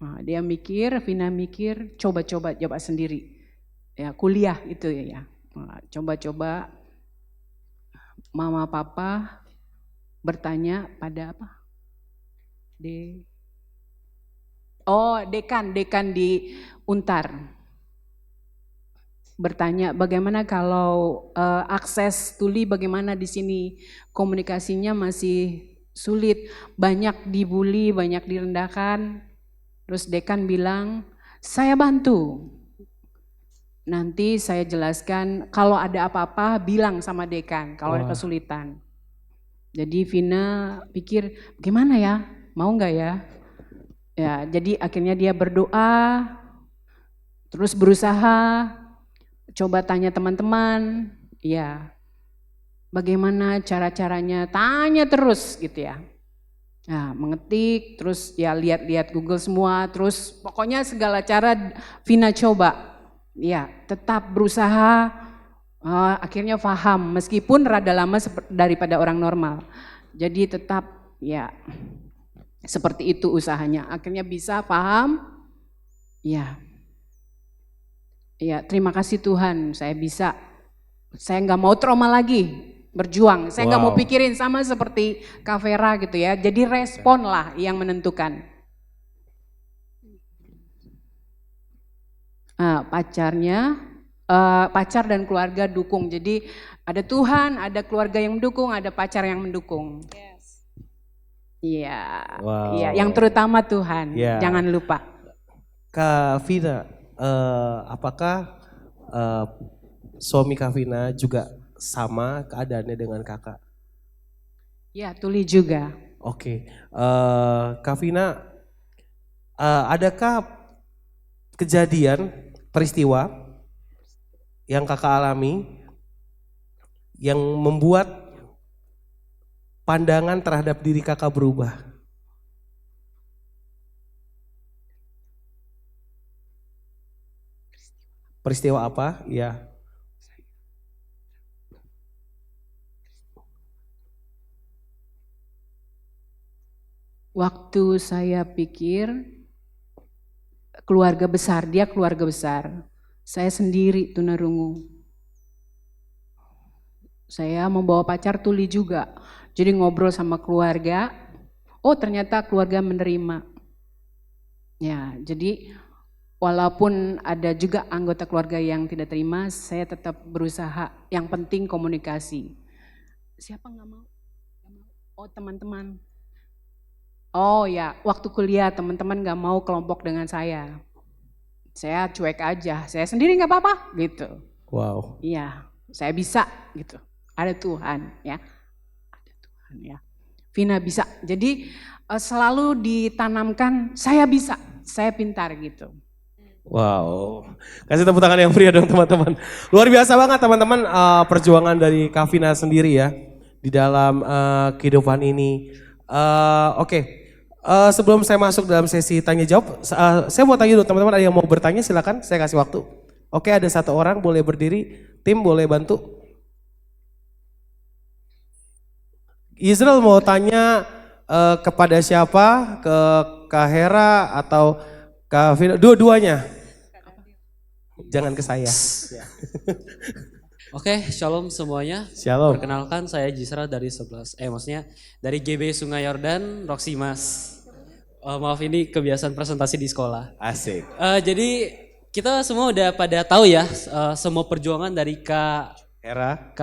Speaker 3: Nah, dia mikir, Vina mikir, coba sendiri. Ya kuliah itu ya, coba-coba mama papa bertanya pada apa? Dekan di Untar. Bertanya bagaimana kalau akses tuli bagaimana di sini, komunikasinya masih sulit, banyak dibully, banyak direndahkan. Terus dekan bilang, saya bantu. Nanti saya jelaskan kalau ada apa-apa bilang sama dekan kalau ada kesulitan. Jadi Vina pikir gimana ya, mau nggak ya? Ya jadi akhirnya dia berdoa, terus berusaha, coba tanya teman-teman, ya bagaimana cara-caranya, tanya terus gitu ya. Nah, mengetik, terus ya lihat-lihat Google semua, terus pokoknya segala cara Vina coba. Ya, tetap berusaha, akhirnya paham meskipun rada lama daripada orang normal. Jadi tetap ya seperti itu usahanya. Akhirnya bisa paham, ya terima kasih Tuhan saya bisa. Saya nggak mau trauma lagi, berjuang. Saya nggak mau pikirin sama seperti Kak Vera gitu ya. Jadi respon lah yang menentukan. Pacar dan keluarga dukung. Jadi ada Tuhan, ada keluarga yang mendukung, ada pacar yang mendukung. Iya, yang terutama Tuhan, jangan lupa.
Speaker 1: Kak Vina, apakah suami Kak Vina juga sama keadaannya dengan kakak?
Speaker 3: Ya, Tuli juga.
Speaker 1: Oke, Kak Vina, adakah kejadian peristiwa yang kakak alami yang membuat pandangan terhadap diri kakak berubah? Peristiwa apa? Ya.
Speaker 3: Waktu saya pikir keluarga besar, dia keluarga besar. Saya sendiri tunarungu. Saya membawa pacar tuli juga. Jadi ngobrol sama keluarga, oh ternyata keluarga menerima. Ya, jadi walaupun ada juga anggota keluarga yang tidak terima, saya tetap berusaha. Yang penting komunikasi. Siapa nggak mau? Oh teman-teman. Oh ya, waktu kuliah teman-teman nggak mau kelompok dengan saya. Saya cuek aja, saya sendiri nggak apa-apa gitu.
Speaker 1: Wow.
Speaker 3: Iya, saya bisa gitu. Ada Tuhan ya. Ada Tuhan ya. Vina bisa. Jadi selalu ditanamkan saya bisa, saya pintar gitu.
Speaker 1: Wow, kasih tepuk tangan yang meriah dong teman-teman. Luar biasa banget teman-teman perjuangan dari Kavina sendiri ya di dalam kehidupan ini. Sebelum saya masuk dalam sesi tanya jawab, saya mau tanya dulu teman-teman, ada yang mau bertanya silakan, saya kasih waktu. Oke, ada satu orang boleh berdiri, tim boleh bantu. Israel mau tanya kepada siapa? Ke Kak Hera atau Kak Vina? Dua-duanya. Jangan ke saya.
Speaker 4: Oke, shalom semuanya.
Speaker 1: Shalom.
Speaker 4: Perkenalkan saya Jisra dari maksudnya dari GB Sungai Yordan, Roxy Mas. Maaf ini kebiasaan presentasi di sekolah.
Speaker 1: Asik.
Speaker 4: Jadi kita semua udah pada tahu ya semua perjuangan dari Kak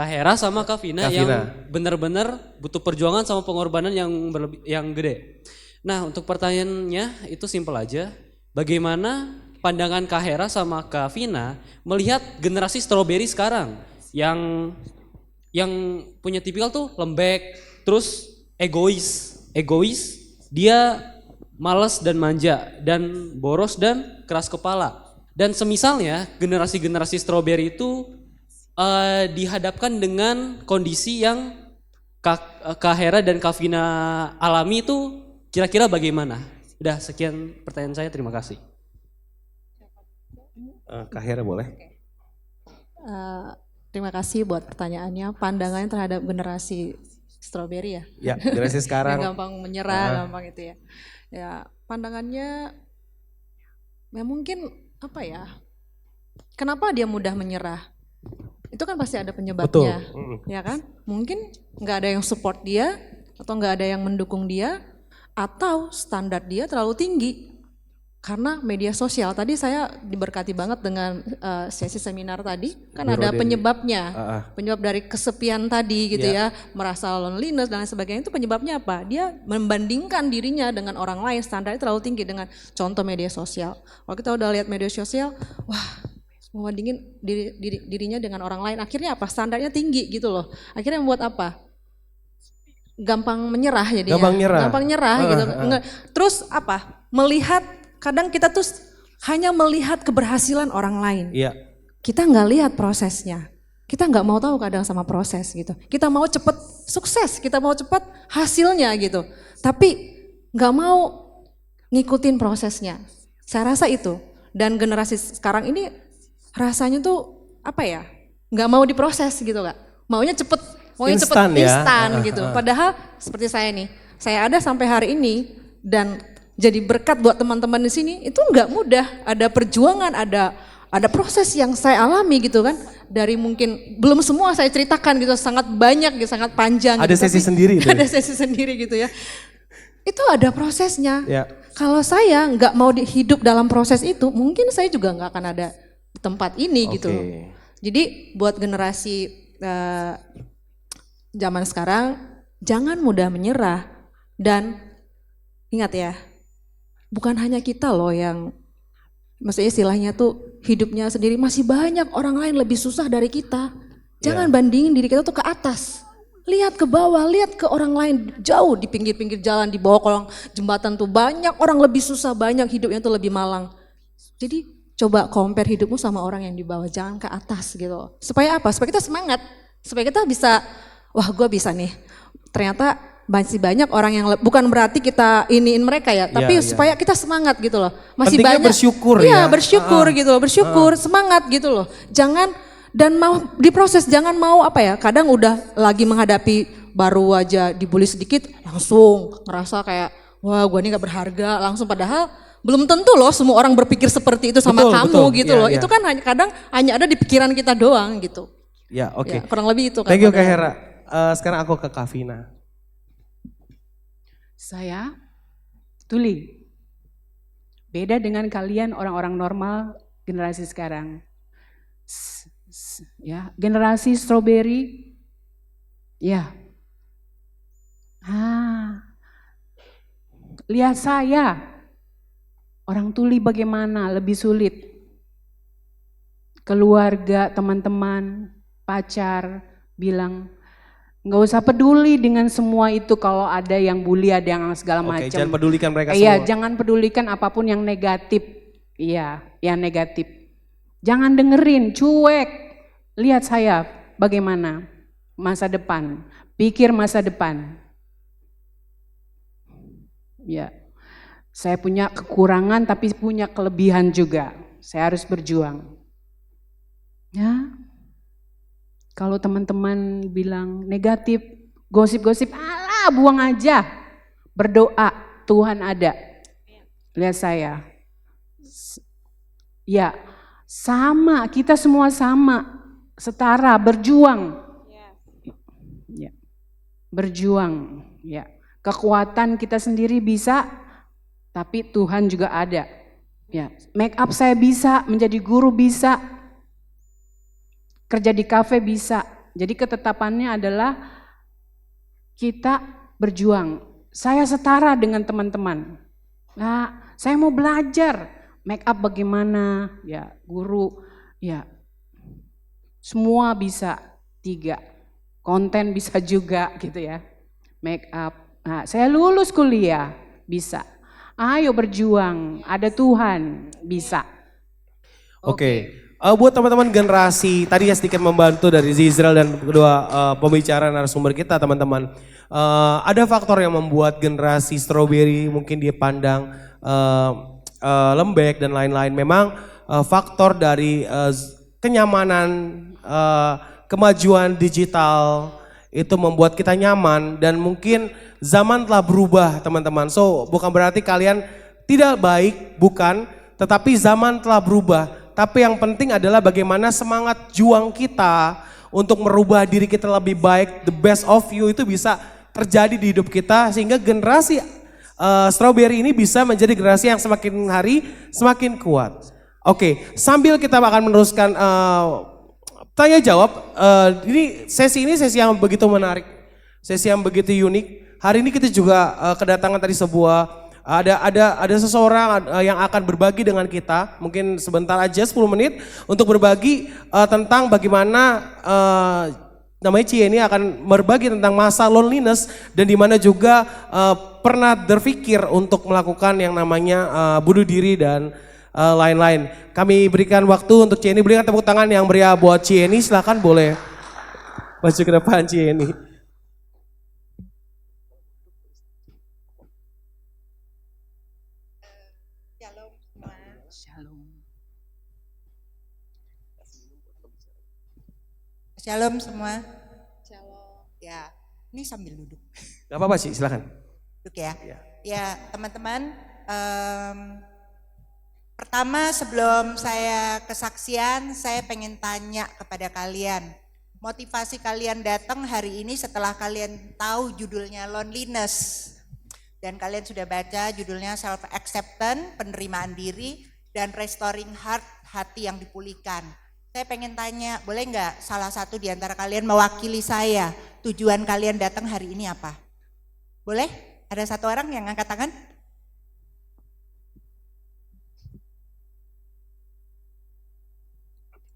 Speaker 4: Hera sama Kak Vina yang benar-benar butuh perjuangan sama pengorbanan yang gede. Nah, untuk pertanyaannya itu simpel aja. Bagaimana pandangan Kak Hera sama Kak Vina melihat generasi strawberry sekarang yang punya tipikal tuh lembek, terus egois, dia malas dan manja dan boros dan keras kepala. Dan semisalnya generasi strawberry itu dihadapkan dengan kondisi yang Kak Hera dan Kak Vina alami itu kira-kira bagaimana? Udah sekian pertanyaan saya, terima kasih.
Speaker 1: Kak Hera boleh.
Speaker 2: Terima kasih buat pertanyaannya. Pandangannya terhadap generasi strawberry ya?
Speaker 1: Ya, generasi sekarang.
Speaker 2: Yang gampang menyerah, gampang itu ya. Ya, pandangannya ya mungkin apa ya? Kenapa dia mudah menyerah? Itu kan pasti ada penyebabnya.
Speaker 1: Betul.
Speaker 2: Ya kan? Mungkin nggak ada yang support dia atau nggak ada yang mendukung dia atau standar dia terlalu tinggi. Karena media sosial, tadi saya diberkati banget dengan sesi seminar tadi, kan ada penyebabnya, penyebab dari kesepian tadi gitu ya, merasa loneliness dan lain sebagainya, itu penyebabnya apa? Dia membandingkan dirinya dengan orang lain, standarnya terlalu tinggi dengan contoh media sosial. Kalau kita udah lihat media sosial, wah membandingin dirinya dengan orang lain, akhirnya apa? Standarnya tinggi gitu loh, akhirnya membuat apa? Gampang menyerah jadinya. Gampang nyerah gitu. Terus apa? Kadang kita tuh hanya melihat keberhasilan orang lain.
Speaker 1: Iya.
Speaker 2: Kita nggak lihat prosesnya. Kita nggak mau tahu kadang sama proses gitu. Kita mau cepet sukses, kita mau cepet hasilnya gitu. Tapi nggak mau ngikutin prosesnya. Saya rasa itu. Dan generasi sekarang ini rasanya tuh apa ya? Nggak mau diproses gitu Kak. Maunya cepet instan gitu. Padahal seperti saya nih, saya ada sampai hari ini dan jadi berkat buat teman-teman di sini itu nggak mudah, ada perjuangan, ada proses yang saya alami gitu kan. Dari mungkin belum semua saya ceritakan gitu, sangat banyak gitu, sangat panjang.
Speaker 1: Ada
Speaker 2: gitu,
Speaker 1: sesi sendiri.
Speaker 2: Ada sesi sendiri gitu ya. Itu ada prosesnya.
Speaker 1: Ya.
Speaker 2: Kalau saya nggak mau hidup dalam proses itu, mungkin saya juga nggak akan ada di tempat ini gitu. Jadi buat generasi zaman sekarang jangan mudah menyerah dan ingat ya. Bukan hanya kita loh yang, maksudnya istilahnya tuh hidupnya sendiri, masih banyak orang lain lebih susah dari kita. Jangan bandingin diri kita tuh ke atas. Lihat ke bawah, lihat ke orang lain jauh di pinggir-pinggir jalan, di bawah kolong jembatan tuh banyak orang lebih susah, banyak hidupnya tuh lebih malang. Jadi coba compare hidupmu sama orang yang di bawah, jangan ke atas gitu. Supaya apa? Supaya kita semangat, supaya kita bisa, wah gue bisa nih. Ternyata masih banyak orang yang bukan berarti kita iniin mereka ya, tapi supaya kita semangat gitu loh. Masih
Speaker 1: pentingnya
Speaker 2: banyak
Speaker 1: bersyukur
Speaker 2: ya. Bersyukur gitu loh, bersyukur, semangat gitu loh. Jangan dan mau diproses, jangan mau apa ya, kadang udah lagi menghadapi baru aja dibully sedikit langsung ngerasa kayak wah gue ini gak berharga, langsung padahal belum tentu loh semua orang berpikir seperti itu sama
Speaker 1: Betul,
Speaker 2: kamu
Speaker 1: betul.
Speaker 2: gitu
Speaker 1: Ya,
Speaker 2: loh.
Speaker 1: ya.
Speaker 2: Itu kan kadang hanya ada di pikiran kita doang gitu.
Speaker 1: Ya, oke.
Speaker 2: Ya, kurang lebih itu kan.
Speaker 1: Thank you Kak
Speaker 2: Pak
Speaker 1: Hera. Sekarang aku ke Kak Vina.
Speaker 3: Saya, Tuli, beda dengan kalian orang-orang normal generasi sekarang. Ya, generasi strawberry, ya. Lihat saya, orang Tuli bagaimana, lebih sulit. Keluarga, teman-teman, pacar bilang, nggak usah peduli dengan semua itu kalau ada yang bully, ada yang segala
Speaker 1: Oke,
Speaker 3: macam.
Speaker 1: jangan pedulikan mereka
Speaker 3: Iya,
Speaker 1: semua.
Speaker 3: jangan pedulikan apapun yang negatif. Iya, yang negatif. Jangan dengerin, cuek. Lihat saya bagaimana masa depan. Pikir masa depan. Ya, saya punya kekurangan tapi punya kelebihan juga. Saya harus berjuang. Ya, kalau teman-teman bilang negatif, gosip-gosip, alah buang aja. Berdoa, Tuhan ada. Lihat saya. Ya, sama, kita semua sama, setara, berjuang. Ya, berjuang, ya. Kekuatan kita sendiri bisa, tapi Tuhan juga ada. Ya, make up saya bisa, menjadi guru bisa, kerja di kafe bisa. Jadi ketetapannya adalah kita berjuang. Saya setara dengan teman-teman. Nah, saya mau belajar make up bagaimana, ya guru, ya semua bisa 3. Konten bisa juga gitu ya, make up. Nah, saya lulus kuliah, bisa. Ayo berjuang, ada Tuhan, bisa.
Speaker 1: Oke. Buat teman-teman generasi, tadi ya sedikit membantu dari Zizral dan kedua pembicara narasumber kita teman-teman. Ada faktor yang membuat generasi strawberry mungkin dia pandang lembek dan lain-lain. Memang faktor dari kenyamanan, kemajuan digital itu membuat kita nyaman dan mungkin zaman telah berubah teman-teman. So bukan berarti kalian tidak baik, bukan. Tetapi zaman telah berubah. Tapi yang penting adalah bagaimana semangat juang kita untuk merubah diri kita lebih baik. The best of you itu bisa terjadi di hidup kita. Sehingga generasi strawberry ini bisa menjadi generasi yang semakin hari semakin kuat. Oke, sambil kita akan meneruskan tanya jawab. Ini sesi yang begitu menarik. Sesi yang begitu unik. Hari ini kita juga kedatangan tadi sebuah ada seseorang yang akan berbagi dengan kita, mungkin sebentar aja 10 menit untuk berbagi tentang bagaimana namanya Cie ini akan berbagi tentang masa loneliness dan di mana juga pernah berpikir untuk melakukan yang namanya bunuh diri dan lain-lain. Kami berikan waktu untuk Cie ini, berikan tepuk tangan yang meriah buat Cie ini, silakan boleh maju ke depan Cie ini.
Speaker 5: Shalom semua. Shalom. Ya, ini sambil duduk.
Speaker 1: Gak apa-apa sih, silakan.
Speaker 5: Duduk ya. Ya, teman-teman. Pertama sebelum saya kesaksian, saya pengen tanya kepada kalian. Motivasi kalian datang hari ini setelah kalian tahu judulnya loneliness. Dan kalian sudah baca judulnya self acceptance, penerimaan diri, dan restoring heart, hati yang dipulihkan. Saya pengen tanya, boleh nggak salah satu di antara kalian mewakili saya, tujuan kalian datang hari ini apa? Boleh? Ada satu orang yang angkat tangan?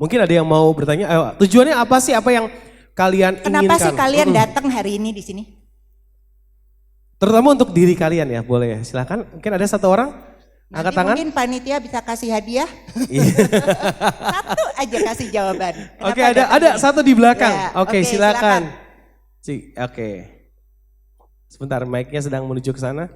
Speaker 1: Mungkin ada yang mau bertanya, tujuannya apa sih, apa yang kalian inginkan?
Speaker 5: Kenapa sih kalian datang hari ini di sini?
Speaker 1: Terutama untuk diri kalian ya, boleh ya, silakan. Mungkin ada satu orang? Angkat tangan.
Speaker 5: Mungkin panitia bisa kasih hadiah. Satu aja kasih jawaban.
Speaker 1: Oke, ada satu di belakang.
Speaker 5: Ya,
Speaker 1: Oke, silakan.
Speaker 5: silakan.
Speaker 1: Oke. Sebentar, mic-nya sedang menuju ke sana.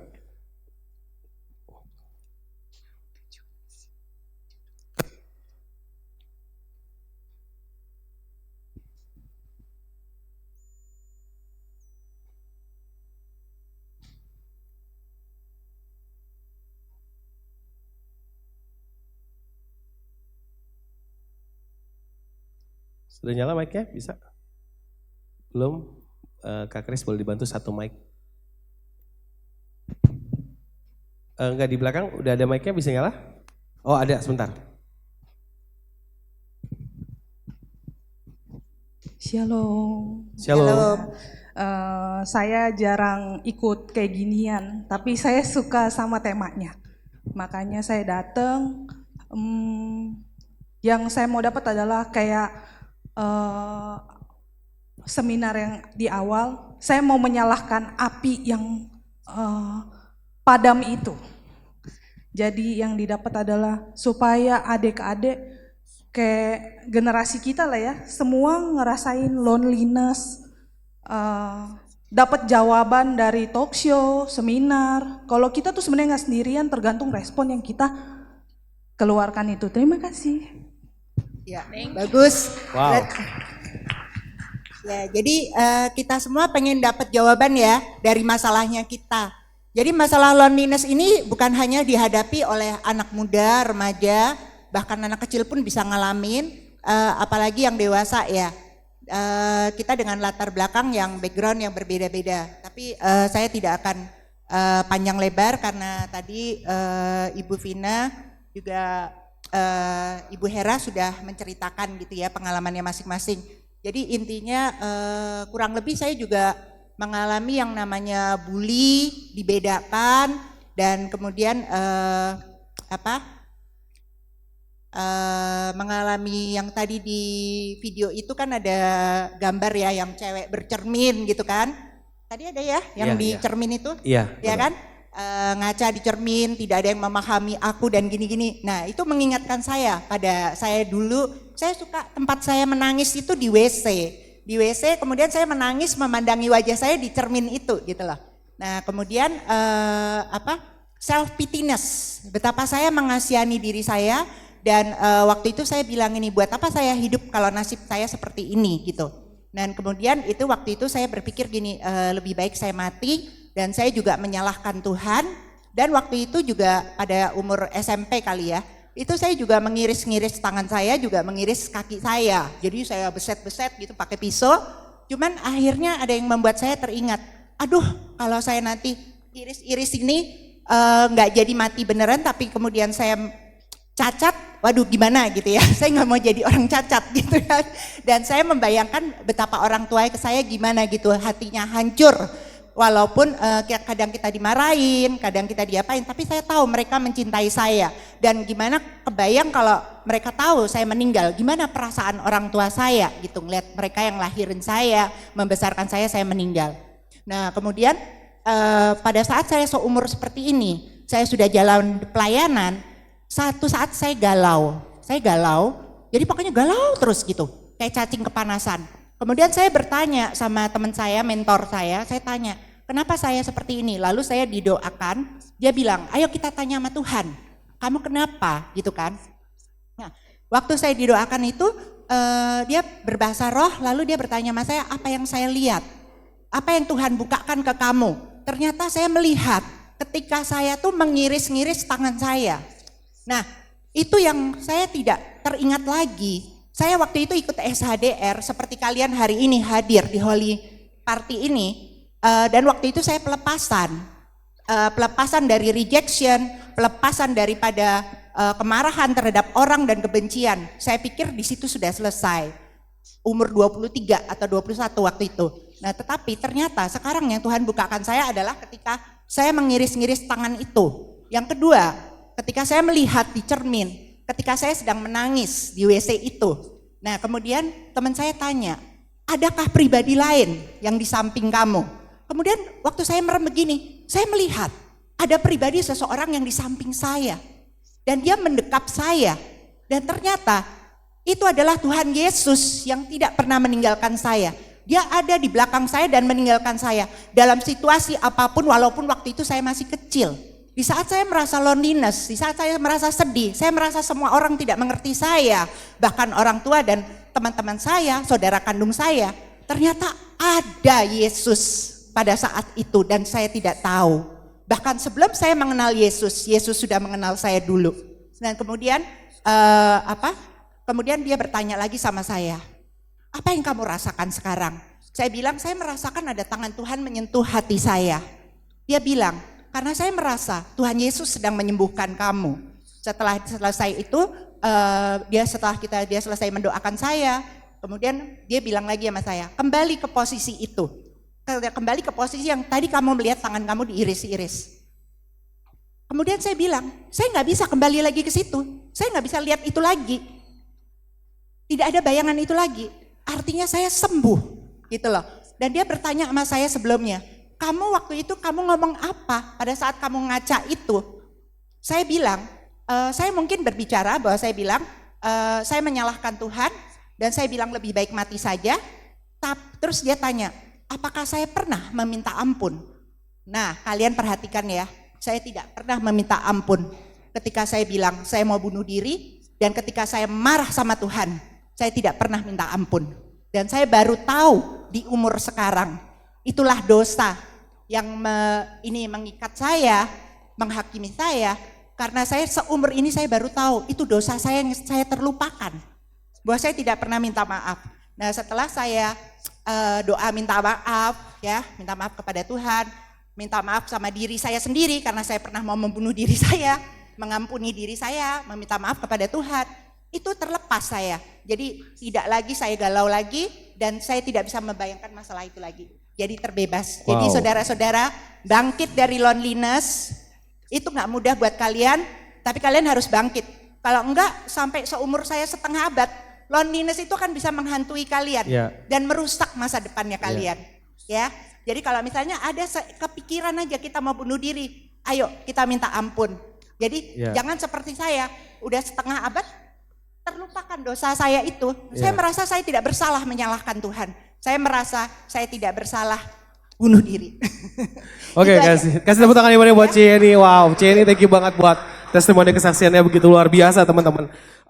Speaker 1: Sudah nyala mic-nya? Bisa? Belum? Kak Kris boleh dibantu satu mic. Enggak, di belakang udah ada mic-nya, bisa nyala? Oh ada, sebentar.
Speaker 6: Shalom.
Speaker 1: Shalom.
Speaker 6: Saya jarang ikut kayak ginian, tapi saya suka sama temanya. Makanya saya datang. Yang saya mau dapat adalah kayak seminar yang di awal. Saya mau menyalahkan api yang padam itu. Jadi yang didapat adalah supaya adik-adik kayak generasi kita lah ya, semua ngerasain loneliness, dapat jawaban dari talk show, seminar. Kalau kita tuh sebenarnya nggak sendirian, tergantung respon yang kita keluarkan itu. Terima kasih.
Speaker 5: Ya, bagus.
Speaker 1: Wow.
Speaker 5: Ya, jadi kita semua pengen dapat jawaban ya dari masalahnya kita. Jadi masalah loneliness ini bukan hanya dihadapi oleh anak muda, remaja, bahkan anak kecil pun bisa ngalamin, apalagi yang dewasa ya. Kita dengan latar belakang yang background yang berbeda-beda. Tapi saya tidak akan panjang lebar karena tadi Ibu Vina juga Ibu Hera sudah menceritakan gitu ya pengalamannya masing-masing. Jadi intinya kurang lebih saya juga mengalami yang namanya bully, dibedakan, dan kemudian mengalami yang tadi di video itu kan ada gambar ya yang cewek bercermin gitu kan. Tadi ada ya yang di cermin itu?
Speaker 1: Iya.
Speaker 5: Ya kan? Ngaca di cermin, tidak ada yang memahami aku dan gini-gini. Nah itu mengingatkan saya pada saya dulu, saya suka tempat saya menangis itu di WC. Di WC kemudian saya menangis memandangi wajah saya di cermin itu gitu loh. Nah kemudian self pityness, betapa saya mengasihani diri saya. Dan waktu itu saya bilang ini, buat apa saya hidup kalau nasib saya seperti ini gitu. Dan kemudian itu waktu itu saya berpikir gini, lebih baik saya mati, dan saya juga menyalahkan Tuhan. Dan waktu itu juga pada umur SMP kali ya, itu saya juga mengiris-ngiris tangan saya, juga mengiris kaki saya. Jadi saya beset-beset gitu pakai pisau. Cuman akhirnya ada yang membuat saya teringat, aduh kalau saya nanti iris-iris ini nggak jadi mati beneran, tapi kemudian saya cacat, waduh gimana gitu ya, saya nggak mau jadi orang cacat gitu kan. Dan saya membayangkan betapa orang tua saya gimana gitu, hatinya hancur. Walaupun kadang kita dimarahin, kadang kita diapain, tapi saya tahu mereka mencintai saya. Dan gimana kebayang kalau mereka tahu saya meninggal, gimana perasaan orang tua saya gitu, ngeliat mereka yang lahirin saya, membesarkan saya meninggal. Nah kemudian pada saat saya seumur seperti ini, saya sudah jalan pelayanan, satu saat saya galau, jadi pokoknya galau terus gitu, kayak cacing kepanasan. Kemudian saya bertanya sama teman saya, mentor saya tanya, kenapa saya seperti ini? Lalu saya didoakan, dia bilang, ayo kita tanya sama Tuhan, kamu kenapa gitu kan. Nah, waktu saya didoakan itu, dia berbahasa roh, lalu dia bertanya sama saya, apa yang saya lihat? Apa yang Tuhan bukakan ke kamu? Ternyata saya melihat ketika saya tuh mengiris-ngiris tangan saya. Nah itu yang saya tidak teringat lagi. Saya waktu itu ikut SHDR seperti kalian hari ini hadir di Holy Party ini. Dan waktu itu saya pelepasan dari rejection, pelepasan daripada kemarahan terhadap orang dan kebencian. Saya pikir di situ sudah selesai. Umur 23 atau 21 waktu itu. Nah tetapi ternyata sekarang yang Tuhan bukakan saya adalah ketika saya mengiris-ngiris tangan itu. Yang kedua, ketika saya melihat di cermin, ketika saya sedang menangis di WC itu. Nah kemudian teman saya tanya, adakah pribadi lain yang di samping kamu? Kemudian waktu saya merem begini, saya melihat ada pribadi seseorang yang di samping saya. Dan dia mendekap saya. Dan ternyata itu adalah Tuhan Yesus yang tidak pernah meninggalkan saya. Dia ada di belakang saya dan meninggalkan saya. Dalam situasi apapun walaupun waktu itu saya masih kecil. Di saat saya merasa loneliness, di saat saya merasa sedih, saya merasa semua orang tidak mengerti saya, bahkan orang tua dan teman-teman saya, saudara kandung saya, ternyata ada Yesus pada saat itu dan saya tidak tahu. Bahkan sebelum saya mengenal Yesus, Yesus sudah mengenal saya dulu. Dan kemudian kemudian dia bertanya lagi sama saya, apa yang kamu rasakan sekarang? Saya bilang, saya merasakan ada tangan Tuhan menyentuh hati saya. Dia bilang, karena saya merasa Tuhan Yesus sedang menyembuhkan kamu. Setelah selesai itu, dia selesai mendoakan saya, kemudian dia bilang lagi sama saya, kembali ke posisi itu. Kembali ke posisi yang tadi kamu melihat tangan kamu diiris-iris. Kemudian saya bilang, saya nggak bisa kembali lagi ke situ. Saya nggak bisa lihat itu lagi. Tidak ada bayangan itu lagi. Artinya saya sembuh, gitu loh. Dan dia bertanya sama saya sebelumnya, kamu waktu itu kamu ngomong apa pada saat kamu ngaca itu? Saya bilang, saya mungkin berbicara bahwa saya bilang, saya menyalahkan Tuhan dan saya bilang lebih baik mati saja. Terus dia tanya, apakah saya pernah meminta ampun? Nah, kalian perhatikan ya, saya tidak pernah meminta ampun ketika saya bilang saya mau bunuh diri dan ketika saya marah sama Tuhan, saya tidak pernah minta ampun. Dan saya baru tahu di umur sekarang, itulah dosa yang mengikat saya, menghakimi saya, karena saya seumur ini saya baru tahu itu dosa saya yang saya terlupakan, bahwa saya tidak pernah minta maaf. Nah, setelah saya doa minta maaf, ya, minta maaf kepada Tuhan, minta maaf sama diri saya sendiri karena saya pernah mau membunuh diri saya, mengampuni diri saya, meminta maaf kepada Tuhan, itu terlepas saya. Jadi tidak lagi saya galau lagi dan saya tidak bisa membayangkan masalah itu lagi. Jadi terbebas. Jadi saudara-saudara, bangkit dari loneliness itu gak mudah buat kalian, tapi kalian harus bangkit. Kalau enggak sampai seumur saya setengah abad, loneliness itu akan bisa menghantui kalian dan merusak masa depannya kalian. Ya, jadi kalau misalnya ada kepikiran aja kita mau bunuh diri, ayo kita minta ampun. Jadi jangan seperti saya, udah setengah abad terlupakan dosa saya itu. Saya merasa saya tidak bersalah menyalahkan Tuhan. Saya merasa saya tidak bersalah bunuh diri.
Speaker 1: Oke, kasih tepuk tangan yang buat Cieni. Wow, Cieni thank you banget buat testimoni kesaksiannya begitu luar biasa teman-teman.